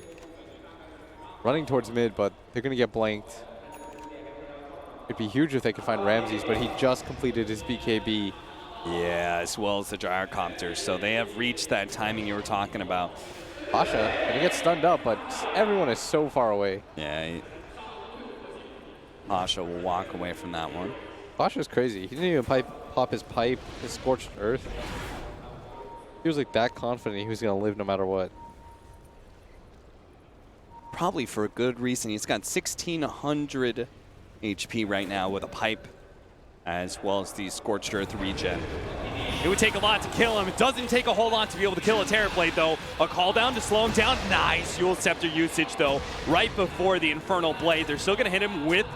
Running towards mid, but they're going to get blanked. It'd be huge if they could find Ramses, but he just completed his BKB. Yeah, as well as the gyrocopters. So they have reached that timing you were talking about. Pasha, gonna get stunned up, but everyone is so far away. Yeah, Pasha will walk away from that one. Pasha's crazy. He didn't even pop his pipe, his scorched earth. He was like that confident he was gonna live no matter what. Probably for a good reason. He's got 1,600 HP right now with a pipe, as well as the Scorched Earth regen. It would take a lot to kill him. It doesn't take a whole lot to be able to kill a Terrorblade, though. A call down to slow him down. Nice Eul Scepter usage, though, right before the Infernal Blade. They're still going to hit him with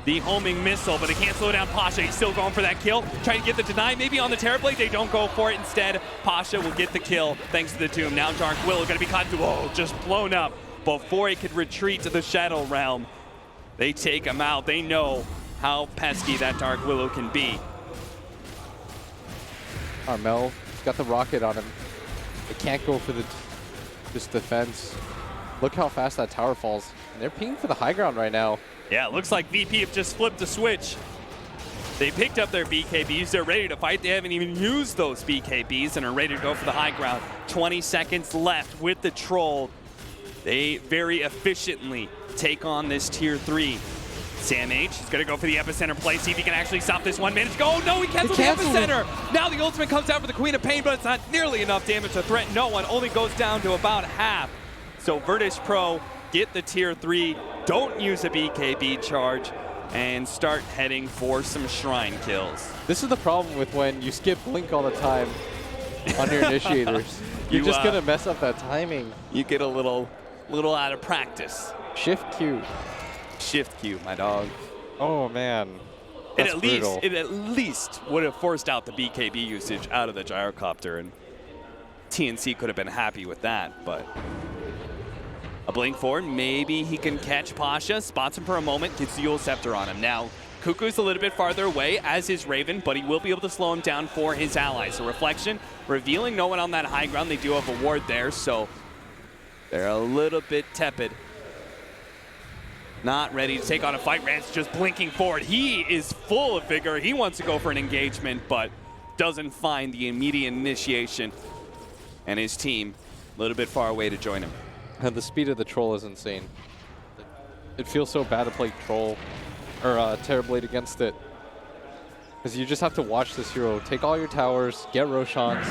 the homing missile, but they can't slow down Pasha. He's still going for that kill. Trying to get the deny, maybe on the Terrorblade. They don't go for it. Instead, Pasha will get the kill thanks to the Tomb. Now Dark Willow going to be caught. Whoa, just blown up before he could retreat to the Shadow Realm. They take him out. They know how pesky that Dark Willow can be. Armel got the rocket on him. They can't go for this defense. Look how fast that tower falls. And they're pinging for the high ground right now. Yeah, it looks like VP have just flipped the switch. They picked up their BKBs. They're ready to fight. They haven't even used those BKBs and are ready to go for the high ground. 20 seconds left with the Troll. They very efficiently take on this tier 3. Sam H is going to go for the epicenter play, see if he can actually stop this 1 minute. Go! No, he canceled the epicenter! Now the ultimate comes out for the Queen of Pain, but it's not nearly enough damage to threaten no one. Only goes down to about half. So Virtus.pro get the tier 3, don't use a BKB charge, and start heading for some shrine kills. This is the problem with when you skip blink all the time on your initiators. You're just going to mess up that timing. You get a little out of practice. Shift Q. Shift Q, my dog. Oh, man. That's at brutal. least would have forced out the BKB usage out of the gyrocopter, and TNC could have been happy with that, but a blink forward, maybe he can catch Pasha, spots him for a moment, gets the Yule Scepter on him. Now, Cuckoo's a little bit farther away, as is Raven, but he will be able to slow him down for his allies. So Reflection, revealing no one on that high ground. They do have a ward there, so they're a little bit tepid. Not ready to take on a fight. Rance just blinking forward. He is full of vigor. He wants to go for an engagement, but doesn't find the immediate initiation. And his team a little bit far away to join him. And the speed of the troll is insane. It feels so bad to play troll or Terrorblade against it. Because you just have to watch this hero. Take all your towers, get Roshans.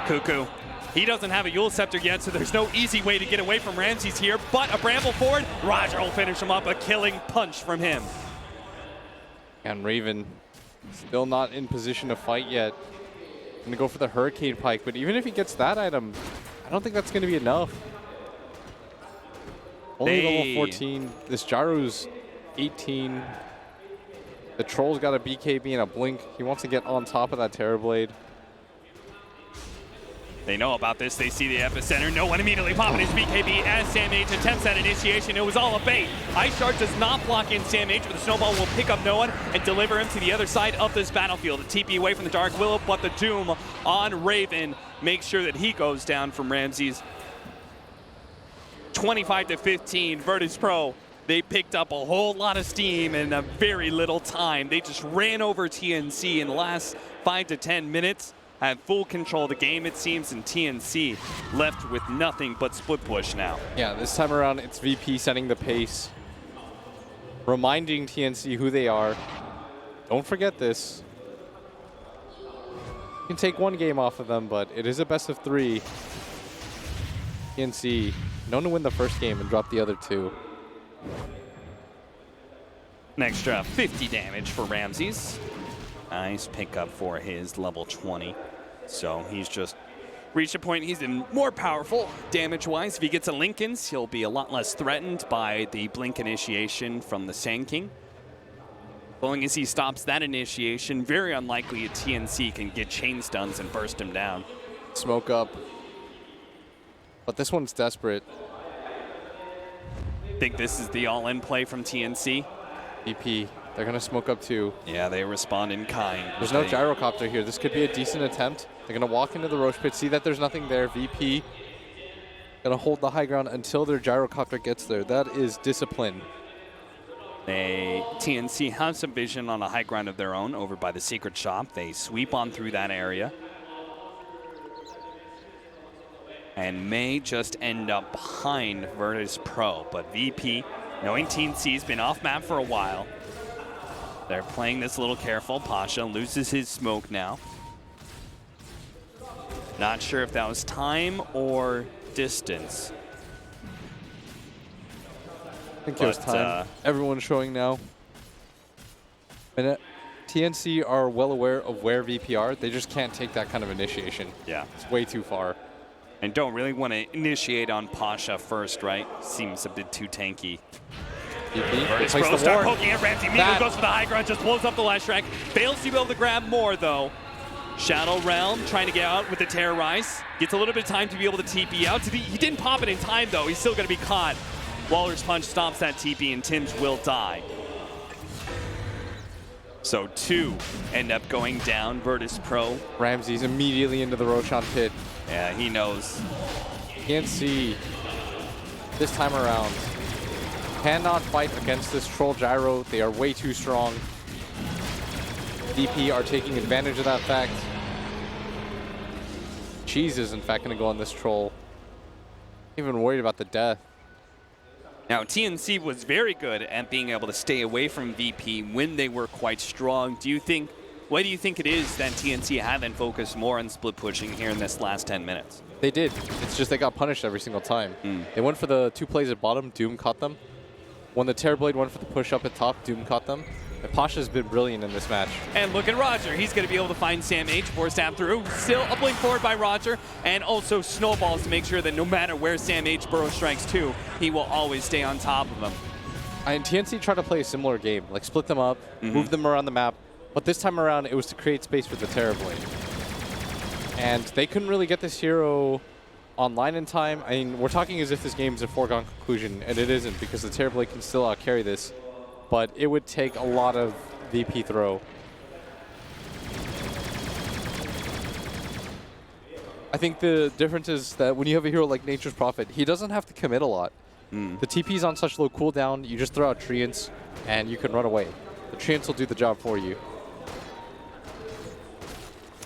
Cuckoo. He doesn't have a Yule Scepter yet, so there's no easy way to get away from Ramses here, but a Bramble forward. Roger will finish him up, a killing punch from him. And Raven still not in position to fight yet. Gonna go for the Hurricane Pike, but even if he gets that item, I don't think that's gonna be enough. Only level 14. This Gyro's 18. The Troll's got a BKB and a Blink. He wants to get on top of that Terrorblade. They know about this. They see the epicenter. No one immediately popping his BKB as Sam H attempts that initiation. It was all a bait. Ice Shard does not block in Sam H, but the Snowball will pick up no one and deliver him to the other side of this battlefield. A TP away from the Dark Willow, but the Doom on Raven makes sure that he goes down from Ramses. 25-15, Virtus.pro. They picked up a whole lot of steam in a very little time. They just ran over TNC in the last 5 to 10 minutes. Had full control of the game, it seems, and TNC left with nothing but split push now. Yeah, this time around, it's VP setting the pace, reminding TNC who they are. Don't forget this. You can take one game off of them, but it is a best of 3. TNC known to win the first game and drop the other 2. An extra 50 damage for Ramses. Nice pickup for his level 20. So he's just reached a point he's been more powerful damage-wise. If he gets a Linken's, he'll be a lot less threatened by the Blink initiation from the Sand King. As long as he stops that initiation, very unlikely a TNC can get chain stuns and burst him down. Smoke up. But this one's desperate. Think this is the all-in play from TNC? VP, they're going to smoke up too. Yeah, they respond in kind. There's no gyrocopter here. This could be a decent attempt. They're going to walk into the Roche pit, see that there's nothing there. VP going to hold the high ground until their gyrocopter gets there. That is discipline. TNC have some vision on a high ground of their own over by the secret shop. They sweep on through that area. And may just end up behind Virtus.pro. But VP, knowing TNC's been off map for a while, they're playing this a little careful. Pasha loses his smoke now. Not sure if that was time or distance. I think it was time. Everyone's showing now. And TNC are well aware of where VP are. They just can't take that kind of initiation. Yeah. It's way too far. And don't really want to initiate on Pasha first, right? Seems a bit too tanky. Virtus.pro start poking at Ramsey. Miko goes for the high ground, just blows up the last track. Fails to be able to grab more, though. Shadow Realm trying to get out with the Terrorize. Gets a little bit of time to be able to TP out. He didn't pop it in time, though. He's still going to be caught. Waller's Punch stops that TP, and Tim's will die. So 2 end up going down. Virtus.pro. Ramsey's immediately into the Roshan pit. Yeah, he knows. TNC this time around cannot fight against this Troll Gyro. They are way too strong. VP are taking advantage of that fact. Cheese is in fact going to go on this Troll. Even worried about the death. Now, TNC was very good at being able to stay away from VP when they were quite strong. Why do you think it is that TNC haven't focused more on split pushing here in this last 10 minutes? They did. It's just they got punished every single time. They went for the 2 plays at bottom, Doom caught them. When the Terrorblade went for the push up at top, Doom caught them. And Pasha's been brilliant in this match. And look at Roger. He's going to be able to find Sam H, force stab through. Still a blink forward by Roger, and also snowballs to make sure that no matter where Sam H burrow strikes to, he will always stay on top of him. And TNC tried to play a similar game, like split them up, move them around the map. But this time around, it was to create space for the Terrorblade. And they couldn't really get this hero online in time. I mean, we're talking as if this game is a foregone conclusion, and it isn't, because the Terrorblade can still carry this. But it would take a lot of VP throw. I think the difference is that when you have a hero like Nature's Prophet, he doesn't have to commit a lot. The TP's on such low cooldown, you just throw out Treants, and you can run away. The Treants will do the job for you.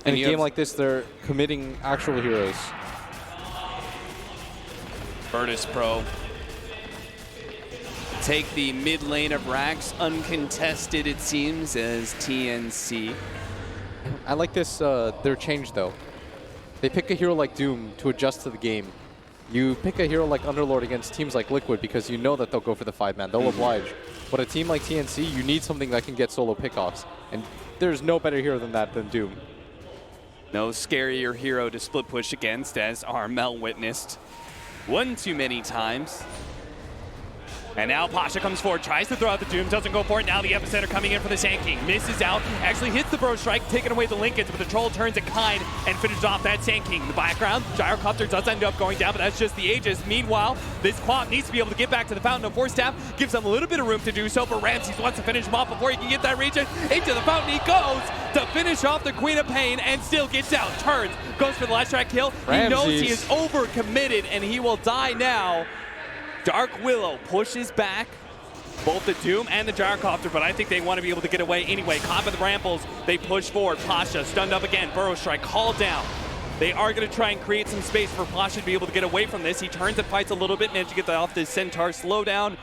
In a game like this, they're committing actual heroes. Virtus.pro take the mid lane of Rax, uncontested it seems, as TNC. I like this, their change though. They pick a hero like Doom to adjust to the game. You pick a hero like Underlord against teams like Liquid because you know that they'll go for the 5-man. They'll oblige. But a team like TNC, you need something that can get solo pickoffs. And there's no better hero than that than Doom. No scarier hero to split push against, as Armel witnessed one too many times. And now Pasha comes forward, tries to throw out the Doom, doesn't go for it. Now the epicenter coming in for the Sand King. Misses out, actually hits the Bro Strike, taking away the Linkage, but the Troll turns it kind and finishes off that Sand King. In the background, Gyrocopter does end up going down, but that's just the Aegis. Meanwhile, this Quap needs to be able to get back to the Fountain of Force Staff, gives them a little bit of room to do so, but Ramses wants to finish him off before he can get that region. Into the Fountain he goes to finish off the Queen of Pain and still gets out. Turns, goes for the last track kill. Ramses. He knows he is overcommitted and he will die now. Dark Willow pushes back both the Doom and the Gyrocopter, but I think they want to be able to get away anyway. Caught by the Brambles, they push forward. Pasha stunned up again. Burrow Strike called down. They are going to try and create some space for Pasha to be able to get away from this. He turns and fights a little bit, managed to get that off the Centaur slowdown.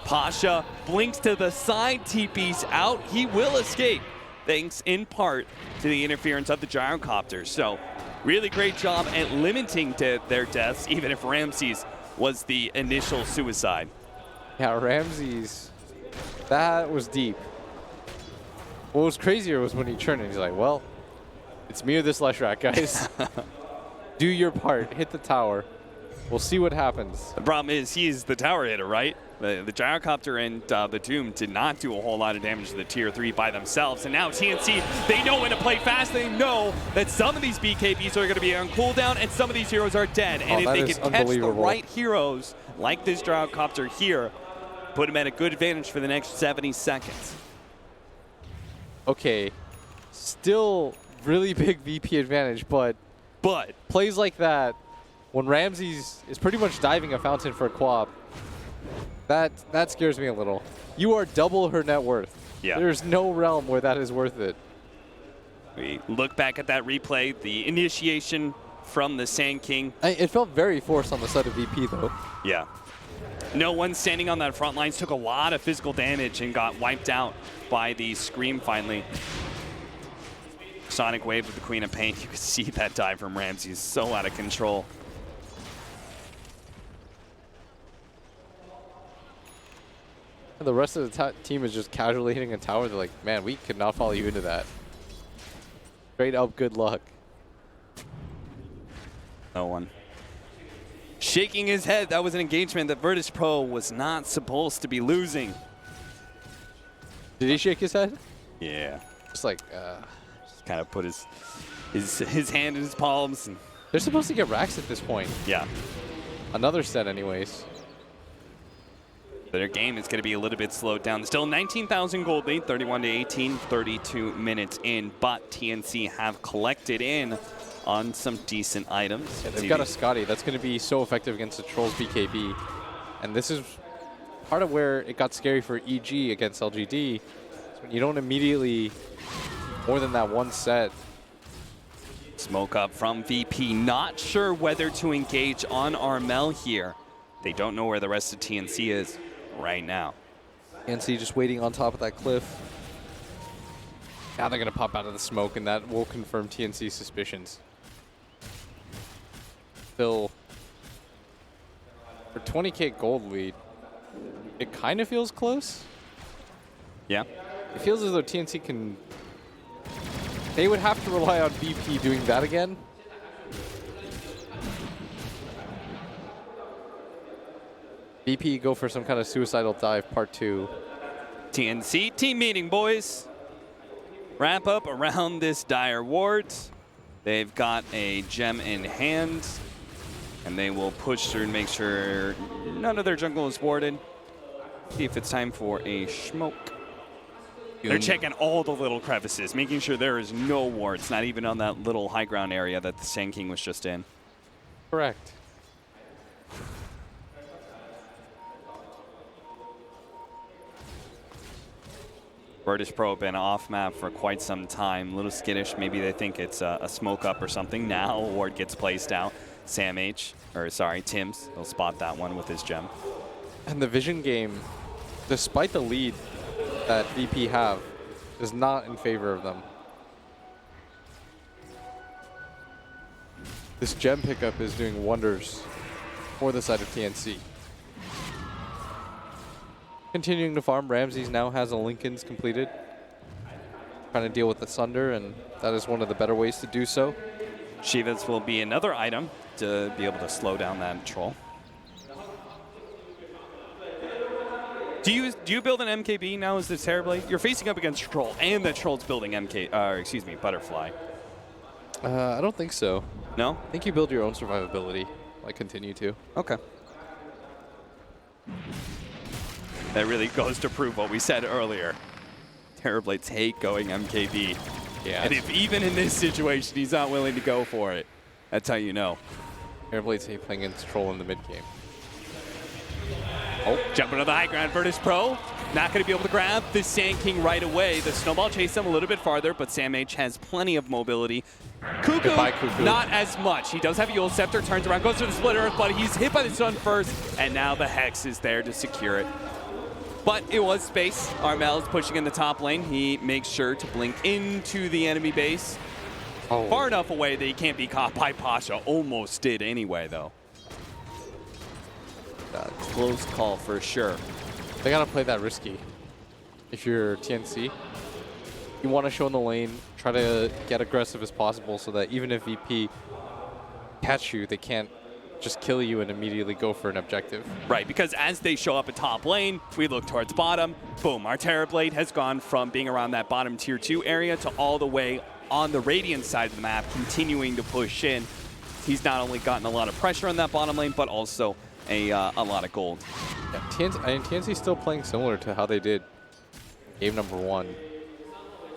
Pasha blinks to the side, TP's out. He will escape, thanks in part to the interference of the Gyrocopter. So, really great job at limiting their deaths, even if Ramses was the initial suicide. Yeah, Ramses, that was deep. What was crazier was when he turned and he's like, well, it's me or this Leshrac, guys. Do your part, hit the tower. We'll see what happens. The problem is he's the tower hitter, right? The Gyrocopter and the Doom did not do a whole lot of damage to the tier 3 by themselves. And now TNC, they know when to play fast. They know that some of these BKBs are going to be on cooldown and some of these heroes are dead. And if they can catch the right heroes, like this Gyrocopter here, put him at a good advantage for the next 70 seconds. Okay, still really big VP advantage, but plays like that, when Ramses is pretty much diving a fountain for a Quap, that scares me a little. You are double her net worth. Yeah. There's no realm where that is worth it. We look back at that replay, the initiation from the Sand King. It felt very forced on the side of VP, though. Yeah. No one standing on that front lines took a lot of physical damage and got wiped out by the Scream finally. Sonic Wave with the Queen of Pain. You could see that dive from Ramses, so out of control. And the rest of the team is just casually hitting a tower. They're like, man, we could not follow you into that. Straight up good luck. No one. Shaking his head. That was an engagement that Virtus.pro was not supposed to be losing. Did he shake his head? Yeah. Just like, just kind of put his hand in his palms. And they're supposed to get racks at this point. Yeah. Another set anyways. Their game is going to be a little bit slowed down. Still 19,000 gold lead, 31-18, 32 minutes in, but TNC have collected in on some decent items. Yeah, they've got a Scotty. That's going to be so effective against the Trolls BKB. And this is part of where it got scary for EG against LGD. When you don't immediately more than that one set. Smoke up from VP. Not sure whether to engage on Armel here. They don't know where the rest of TNC is right now. TNC just waiting on top of that cliff. Now they're going to pop out of the smoke, and that will confirm TNC's suspicions. Still, for 20k gold lead, it kind of feels close. Yeah. It feels as though TNC can... They would have to rely on VP doing that again. VP go for some kind of suicidal dive, part 2. TNC team meeting, boys. Wrap up around this dire ward. They've got a gem in hand, and they will push through and make sure none of their jungle is warded. See if it's time for a smoke. They're checking all the little crevices, making sure there is no wards, not even on that little high ground area that the Sand King was just in. Correct. Virtus.pro been off map for quite some time. A little skittish. Maybe they think it's a smoke up or something. Now a ward gets placed out. Tims. He'll spot that one with his gem. And the vision game, despite the lead that VP have, is not in favor of them. This gem pickup is doing wonders for the side of TNC. Continuing to farm, Ramses now has a Lincoln's completed. Trying to deal with the Sunder, and that is one of the better ways to do so. Shivas will be another item to be able to slow down that troll. Do you build an MKB now as the Terrorblade? You're facing up against Troll, and the Troll's building Butterfly. I don't think so. No? I think you build your own survivability. I continue to. Okay. That really goes to prove what we said earlier. Terrorblades hate going MKB. Yeah. And if even in this situation he's not willing to go for it, that's how you know. Airblades hate playing against Troll in the mid game. Oh, jumping to the high ground, Virtus.pro. Not going to be able to grab the Sand King right away. The snowball chased him a little bit farther, but Sam H has plenty of mobility. Cuckoo, Goodbye, Cuckoo. not as much. He does have a Yule Scepter, turns around, goes for the Split Earth, but he's hit by the Sun first, and now the Hex is there to secure it. But it was space. Armel is pushing in the top lane. He makes sure to blink into the enemy base. Oh. Far enough away that he can't be caught by Pasha. Almost did anyway, though. Close call for sure. They gotta play that risky. If you're TNC, you want to show in the lane, try to get aggressive as possible so that even if VP catch you, they can't just kill you and immediately go for an objective. Right, because as they show up at top lane, we look towards bottom. Boom, our Terrorblade has gone from being around that bottom tier 2 area to all the way on the Radiant side of the map, continuing to push in. He's not only gotten a lot of pressure on that bottom lane, but also a lot of gold. Yeah, TNC still playing similar to how they did game number 1.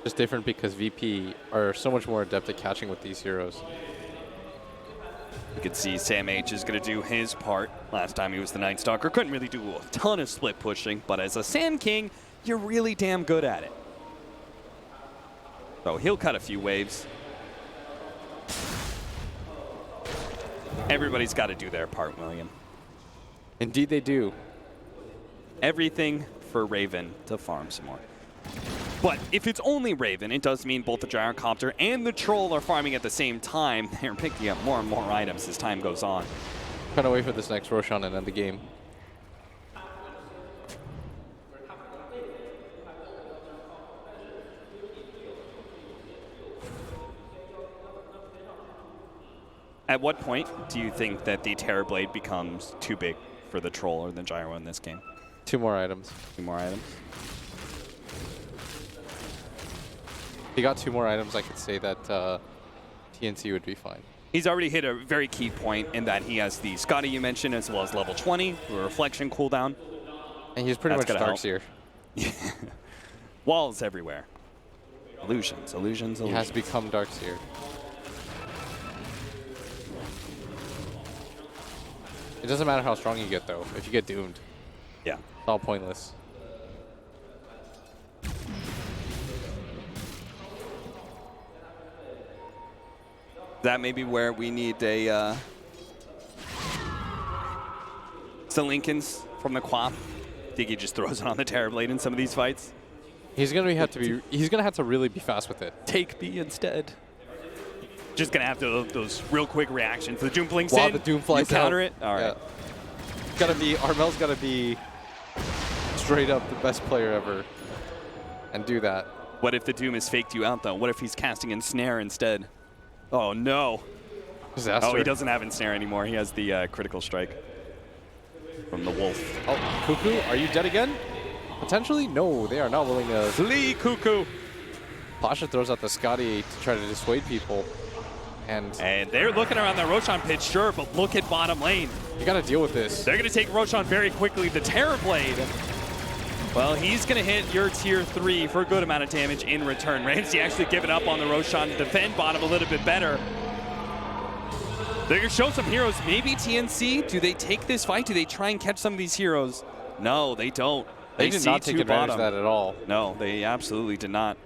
Just different because VP are so much more adept at catching with these heroes. You can see Sam H is going to do his part. Last time he was the Night Stalker. Couldn't really do a ton of split pushing, but as a Sand King, you're really damn good at it. So he'll cut a few waves. Everybody's got to do their part, William. Indeed they do. Everything for Raven to farm some more. But if it's only Raven, it does mean both the Gyrocopter and the Troll are farming at the same time. They're picking up more and more items as time goes on. Trying to wait for this next Roshan and end the game. At what point do you think that the Terrorblade becomes too big for the Troll or the Gyro in this game? 2 more items. 2 more items? If he got 2 more items, I could say that TNC would be fine. He's already hit a very key point in that he has the Scotty you mentioned as well as level 20, the Reflection cooldown. And he's pretty much Darkseer. Walls everywhere. Illusions, illusions, illusions. He has become Darkseer. It doesn't matter how strong you get, though. If you get doomed, Yeah. it's all pointless. That may be where we need a some Lincolns from the Quap. I think he just throws it on the Terrorblade in some of these fights. He's gonna have to really be fast with it. Take B instead. Just gonna have to those real quick reactions. The Doom blinks While in. the Doom flies you counter out. it. All right. Yeah. Armel's gotta be straight up the best player ever, and do that. What if the Doom has faked you out though? What if he's casting Ensnare instead? Oh no. Disaster. Oh, he doesn't have Ensnare anymore. He has the critical strike. from the Wolf. Oh, Cuckoo, are you dead again? Potentially? No, they are not willing to. Flee, Cuckoo! Pasha throws out the Scotty to try to dissuade people. And they're looking around that Roshan pit, sure, but look at bottom lane. you got to deal with this. They're going to take Roshan very quickly. The Terrorblade, well, he's going to hit your tier 3 for a good amount of damage in return. Ramsey actually giving up on the Roshan to defend bottom a little bit better. They're going to show some heroes. Maybe TNC, do they take this fight? Do they try and catch some of these heroes? No, they don't. They did not take advantage of that at all. No, they absolutely did not.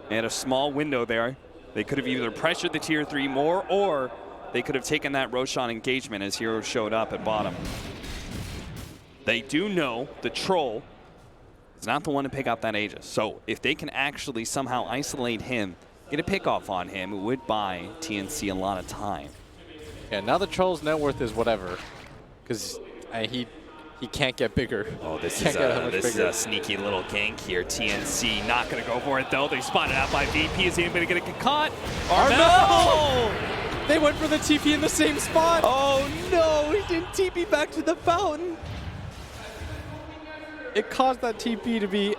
They had a small window there. They could have either pressured the tier 3 more, or they could have taken that Roshan engagement as heroes showed up at bottom. They do know the troll is not the one to pick up that Aegis. So if they can actually somehow isolate him, get a pick off on him, it would buy TNC a lot of time. Yeah, now the troll's net worth is whatever, because he can't get bigger. Oh, this Can't get that much is bigger. a sneaky little gank here. TNC not going to go for it, though. They spotted out by VP. Is anybody going to get caught? Oh, no! They went for the TP in the same spot. Oh, no! He didn't TP back to the fountain. It caused that TP to be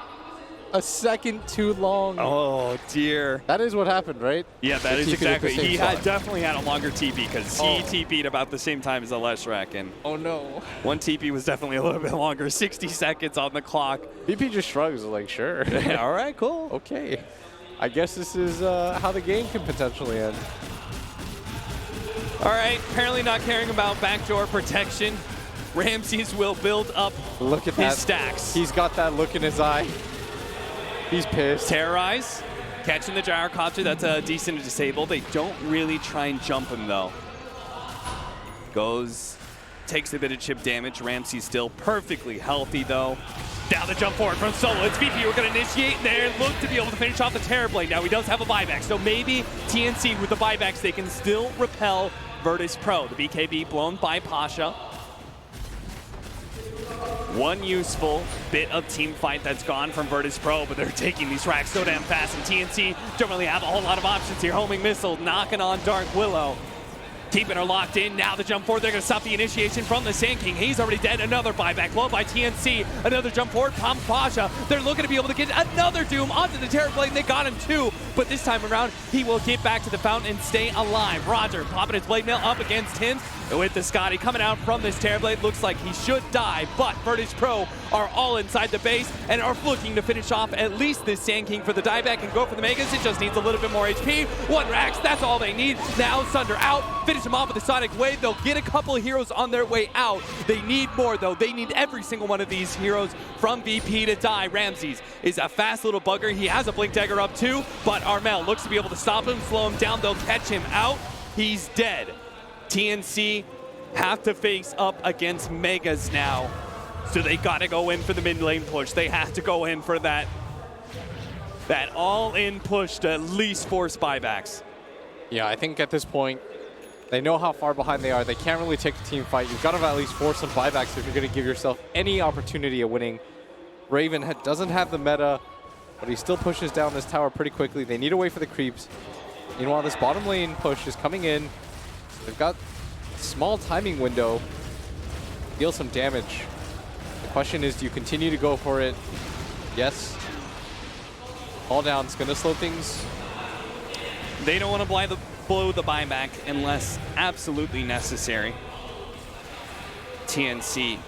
a second too long. Oh, dear. That is what happened, right? Yeah, that They is TP'd at the exactly. same He spot. definitely had a longer TP because he TP'd about the same time as the Leshrac, and Oh no. one TP was definitely a little bit longer. 60 seconds on the clock. VP just shrugs like, sure. All right, cool. Okay. I guess this is how the game can potentially end. All right, apparently not caring about backdoor protection. Ramses will build up Look at his that. stacks. He's got that look in his eye. He's pissed. Terrorize, catching the gyrocopter. That's a decent disable. They don't really try and jump him, though. Takes a bit of chip damage. Ramsey's still perfectly healthy, though. Down the jump forward from Solo. It's VP. We're going to initiate there and look to be able to finish off the Terrorblade. Now, he does have a buyback, so maybe TNC with the buybacks, they can still repel Virtus.pro. The BKB blown by Pasha. One useful bit of team fight that's gone from Virtus.pro, but they're taking these racks so damn fast, and TNC don't really have a whole lot of options here. Homing missile knocking on Dark Willow. Keeping her locked in. Now the jump forward. They're going to stop the initiation from the Sand King. He's already dead. Another buyback. Blown by TNC. Another jump forward. Pom Pasha. They're looking to be able to get another Doom onto the Terrorblade, and they got him too. But this time around, he will get back to the fountain and stay alive. Roger popping his blade mail up against him. With the Scotty coming out from this Terrorblade, looks like he should die, but Virtus.pro are all inside the base and are looking to finish off at least this Sand King for the dieback and go for the Megas. It just needs a little bit more HP. One Rax, that's all they need. Now Sunder out, finish him off with the Sonic Wave. They'll get a couple of heroes on their way out. They need more though. They need every single one of these heroes from VP to die. Ramses is a fast little bugger. He has a Blink Dagger up too, but Armel looks to be able to stop him, slow him down. They'll catch him out. He's dead. TNC have to face up against Megas now. So they gotta go in for the mid lane push. They have to go in for that all-in push to at least force buybacks. Yeah, I think at this point, they know how far behind they are. They can't really take a team fight. You've got to at least force some buybacks if you're going to give yourself any opportunity of winning. Raven doesn't have the meta, but he still pushes down this tower pretty quickly. They need to wait for the creeps. Meanwhile, this bottom lane push is coming in. They've got a small timing window to deal some damage. The question is, do you continue to go for it? Yes. All down. It's going to slow things. They don't want to blow the buyback unless absolutely necessary. TNC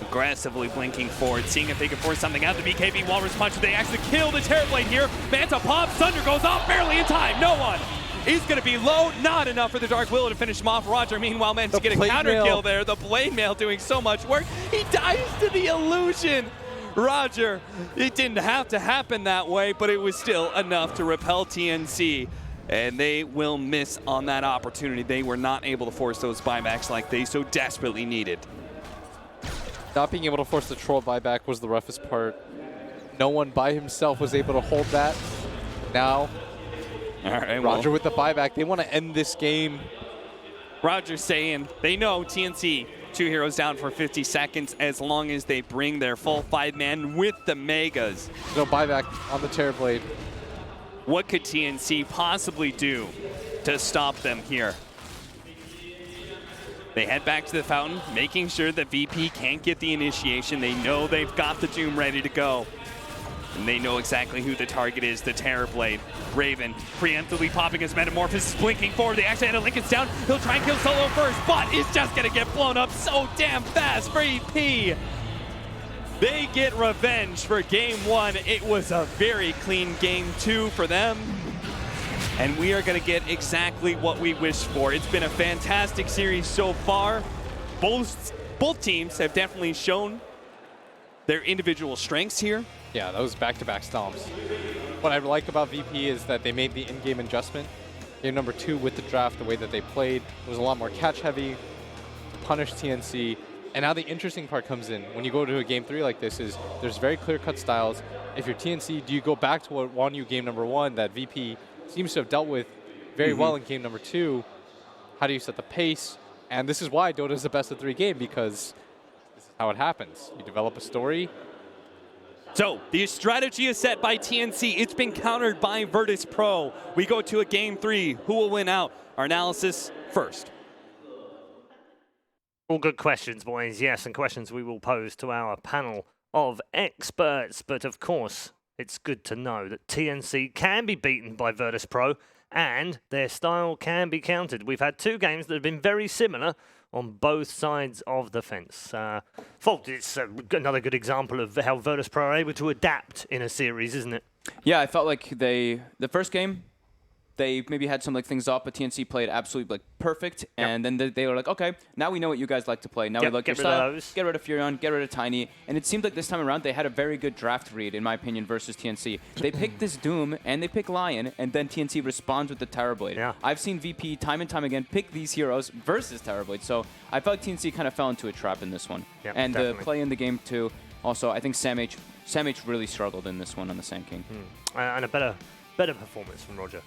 aggressively blinking forward, seeing if they can force something out. The BKB Walrus Punch, they actually kill the Terrorblade here. Manta pops, Thunder goes off, barely in time. No one is going to be low. Not enough for the Dark Willow to finish him off. Roger, meanwhile, managed to get a counter kill there. The Blade Mail doing so much work. He dies to the illusion. Roger, it didn't have to happen that way, but it was still enough to repel TNC. And they will miss on that opportunity. They were not able to force those buybacks like they so desperately needed. Not being able to force the troll buyback was the roughest part. No one by himself was able to hold that. Now, all right, Roger with the buyback. They want to end this game. Roger's saying they know TNC, 2 heroes down for 50 seconds as long as they bring their full 5-man with the Megas. No buyback on the Terrorblade. What could TNC possibly do to stop them here? They head back to the fountain, making sure that VP can't get the initiation. They know they've got the Doom ready to go. And they know exactly who the target is, the Terrorblade. Raven preemptively popping his Metamorphosis, blinking forward. They actually had a Lincoln's down. He'll try and kill Solo first, but is just going to get blown up so damn fast for EP. They get revenge for game 1. It was a very clean game 2 for them. And we are going to get exactly what we wished for. It's been a fantastic series so far. Both teams have definitely shown their individual strengths here. Yeah, those back-to-back stomps. What I like about VP is that they made the in-game adjustment. Game number 2 with the draft, the way that they played, was a lot more catch-heavy, punish TNC. And now the interesting part comes in. When you go to a game 3 like this is there's very clear-cut styles. If you're TNC, do you go back to what won you game number 1 that VP seems to have dealt with very well in game number 2? How do you set the pace? And this is why Dota is the best of 3 game, because this is how it happens. You develop a story. So, the strategy is set by TNC. It's been countered by Virtus.pro. We go to a game 3. Who will win out? Our analysis first. All good questions, boys. Yes, and questions we will pose to our panel of experts. But of course, it's good to know that TNC can be beaten by Virtus.pro and their style can be countered. We've had 2 games that have been very similar on both sides of the fence. Fault, it's another good example of how Virtus.pro are able to adapt in a series, isn't it? Yeah, I felt like the first game, they maybe had some things off, but TNC played absolutely perfect. And then they were like, okay, now we know what you guys like to play. Now we like your style. Get rid of Furion, get rid of Tiny. And it seemed like this time around they had a very good draft read, in my opinion, versus TNC. They picked this Doom and they pick Lion, and then TNC responds with the Terrorblade. Yeah. I've seen VP time and time again pick these heroes versus Terrorblade. So I felt like TNC kind of fell into a trap in this one. Yep, and definitely. the play in the game too. Also, I think Sam H really struggled in this one on the Sand King. And a better performance from Roger.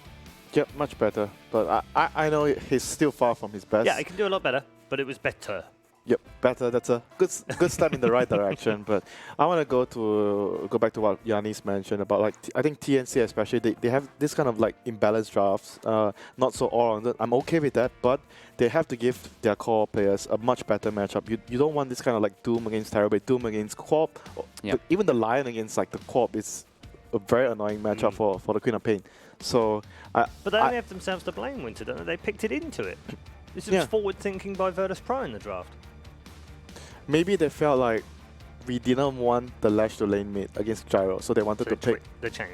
Yep, much better. But I know he's still far from his best. Yeah, he can do a lot better, but it was better. Yep, better. That's a good step in the right direction. But I want to go back to what Yannis mentioned about I think TNC especially they have this kind of imbalanced drafts, not so all-rounded. I'm okay with that, but they have to give their core players a much better matchup. You don't want this kind of Doom against Terrorblade, Doom against Corp. Yep. Even the Lion against the Corp is a very annoying matchup for the Queen of Pain. So, but they only have themselves to blame, Winter, don't they? They picked it into it. This was forward thinking by Virtus.pro in the draft. Maybe they felt like we didn't want the Lash to lane mid against Gyro, so they wanted to pick.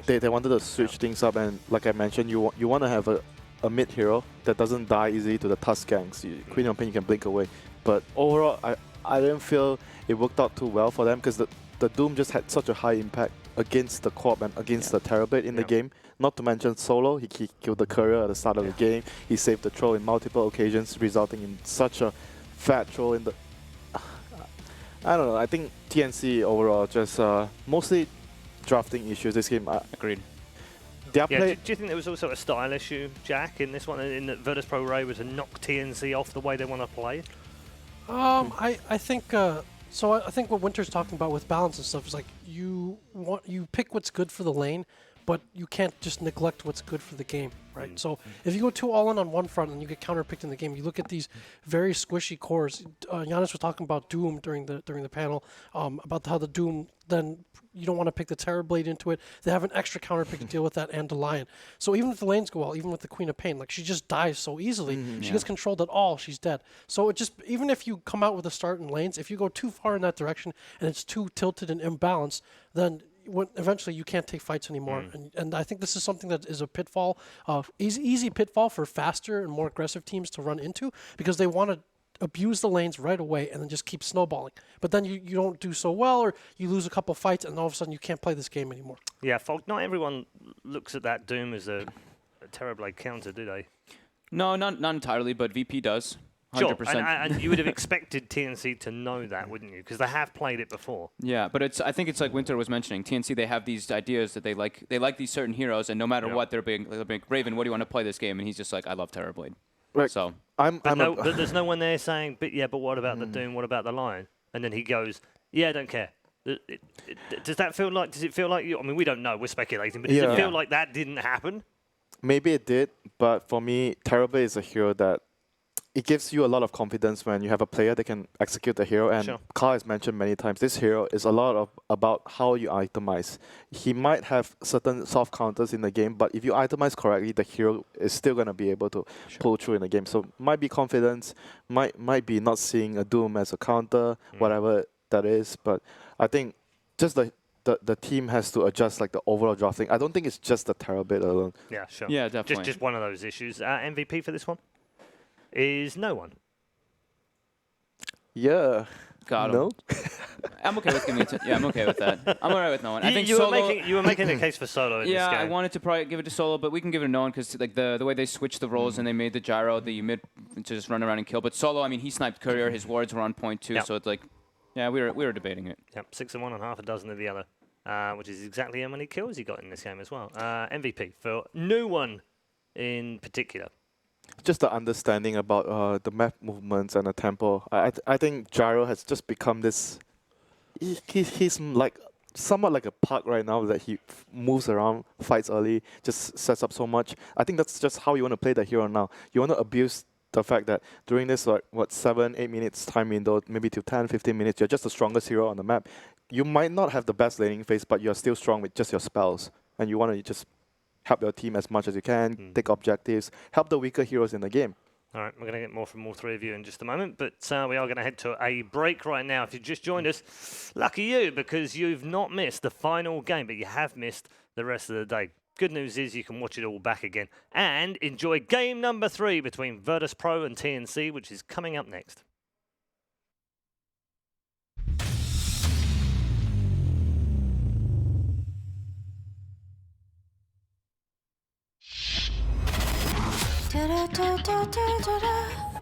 They wanted to switch things up, and like I mentioned, you want to have a mid hero that doesn't die easily to the Tusk ganks. Queen of Pain, you can blink away. But overall, I didn't feel it worked out too well for them because the Doom just had such a high impact against the Corp and against the Terrorblade in the game. Not to mention Solo, he killed the courier at the start of the game. He saved the troll in multiple occasions, resulting in such a fat troll in the... I don't know, I think TNC overall just mostly drafting issues this game. Agreed. Do you think there was also a style issue, Jack, in this one, in that Virtus.pro were able to knock TNC off the way they want to play? I think... So I think what Winter's talking about with balance and stuff is you pick what's good for the lane, but you can't just neglect what's good for the game, right? So if you go too all in on one front and you get counterpicked in the game, you look at these very squishy cores. Giannis was talking about Doom during the panel, about how the Doom, then you don't want to pick the Terrorblade into it. They have an extra counterpick to deal with that and the Lion. So even if the lanes go well, even with the Queen of Pain, she just dies so easily. She gets controlled at all, she's dead. So it just, even if you come out with a start in lanes, if you go too far in that direction and it's too tilted and imbalanced, then eventually you can't take fights anymore. And I think this is something that is a pitfall, easy pitfall for faster and more aggressive teams to run into, because they want to abuse the lanes right away and then just keep snowballing. But then you don't do so well, or you lose a couple fights and all of a sudden you can't play this game anymore. Yeah, Folk, not everyone looks at that Doom as a Terrorblade counter, do they? No, not entirely, but VP does. 100%. Sure, and you would have expected TNC to know that, wouldn't you? Because they have played it before. Yeah, but I think it's like Winter was mentioning. TNC, they have these ideas that they like these certain heroes, and no matter what, they're being Raven, what do you want to play this game? And he's just like, I love Terrorblade. Right. So but there's no one there saying, but what about the Doom? What about the Lion? And then he goes, yeah, I don't care. Does it feel like you? I mean, we don't know. We're speculating, but does it feel like that didn't happen? Maybe it did, but for me, Terrorblade is a hero that it gives you a lot of confidence when you have a player that can execute the hero. And Sure. Carl has mentioned many times, this hero is a lot of about how you itemize. He might have certain soft counters in the game, but if you itemize correctly, the hero is still going to be able to pull through in the game. So might be confidence, might be not seeing a Doom as a counter, whatever that is. But I think just the team has to adjust like the overall drafting. I don't think it's just the Terabit alone. Yeah, sure. Yeah, definitely. Just one of those issues. MVP for this one is no one. Yeah. Got him. No? I'm okay with giving it to. Yeah, I'm okay with that. I'm alright with no one. I think you Solo. were making a case for Solo in Yeah, this I game. wanted to probably give it to Solo, but we can give it to no one because like the way they switched the roles and they made the gyro the mid to just run around and kill. But Solo, I mean, he sniped Courier. His wards were on point too, Yep. so it's like, yeah, we were debating it. Yep, 6 of one and half a dozen of the other, which is exactly how many kills he got in this game as well. MVP for no one in particular. Just the understanding about the map movements and the tempo. I think Gyro has just become this. He's like somewhat like a pug right now that he moves around, fights early, just sets up so much. I think that's just how you want to play the hero now. You want to abuse the fact that during this 7-8 minutes time window, maybe to 10-15 minutes, you're just the strongest hero on the map. You might not have the best laning phase, but you're still strong with just your spells, and you want to just help your team as much as you can, take objectives, help the weaker heroes in the game. All right, we're going to get more from all three of you in just a moment, but we are going to head to a break right now. If you just joined us, lucky you, because you've not missed the final game, but you have missed the rest of the day. Good news is you can watch it all back again and enjoy game number 3 between Virtus.pro and TNC, which is coming up next. Da da da da da da da.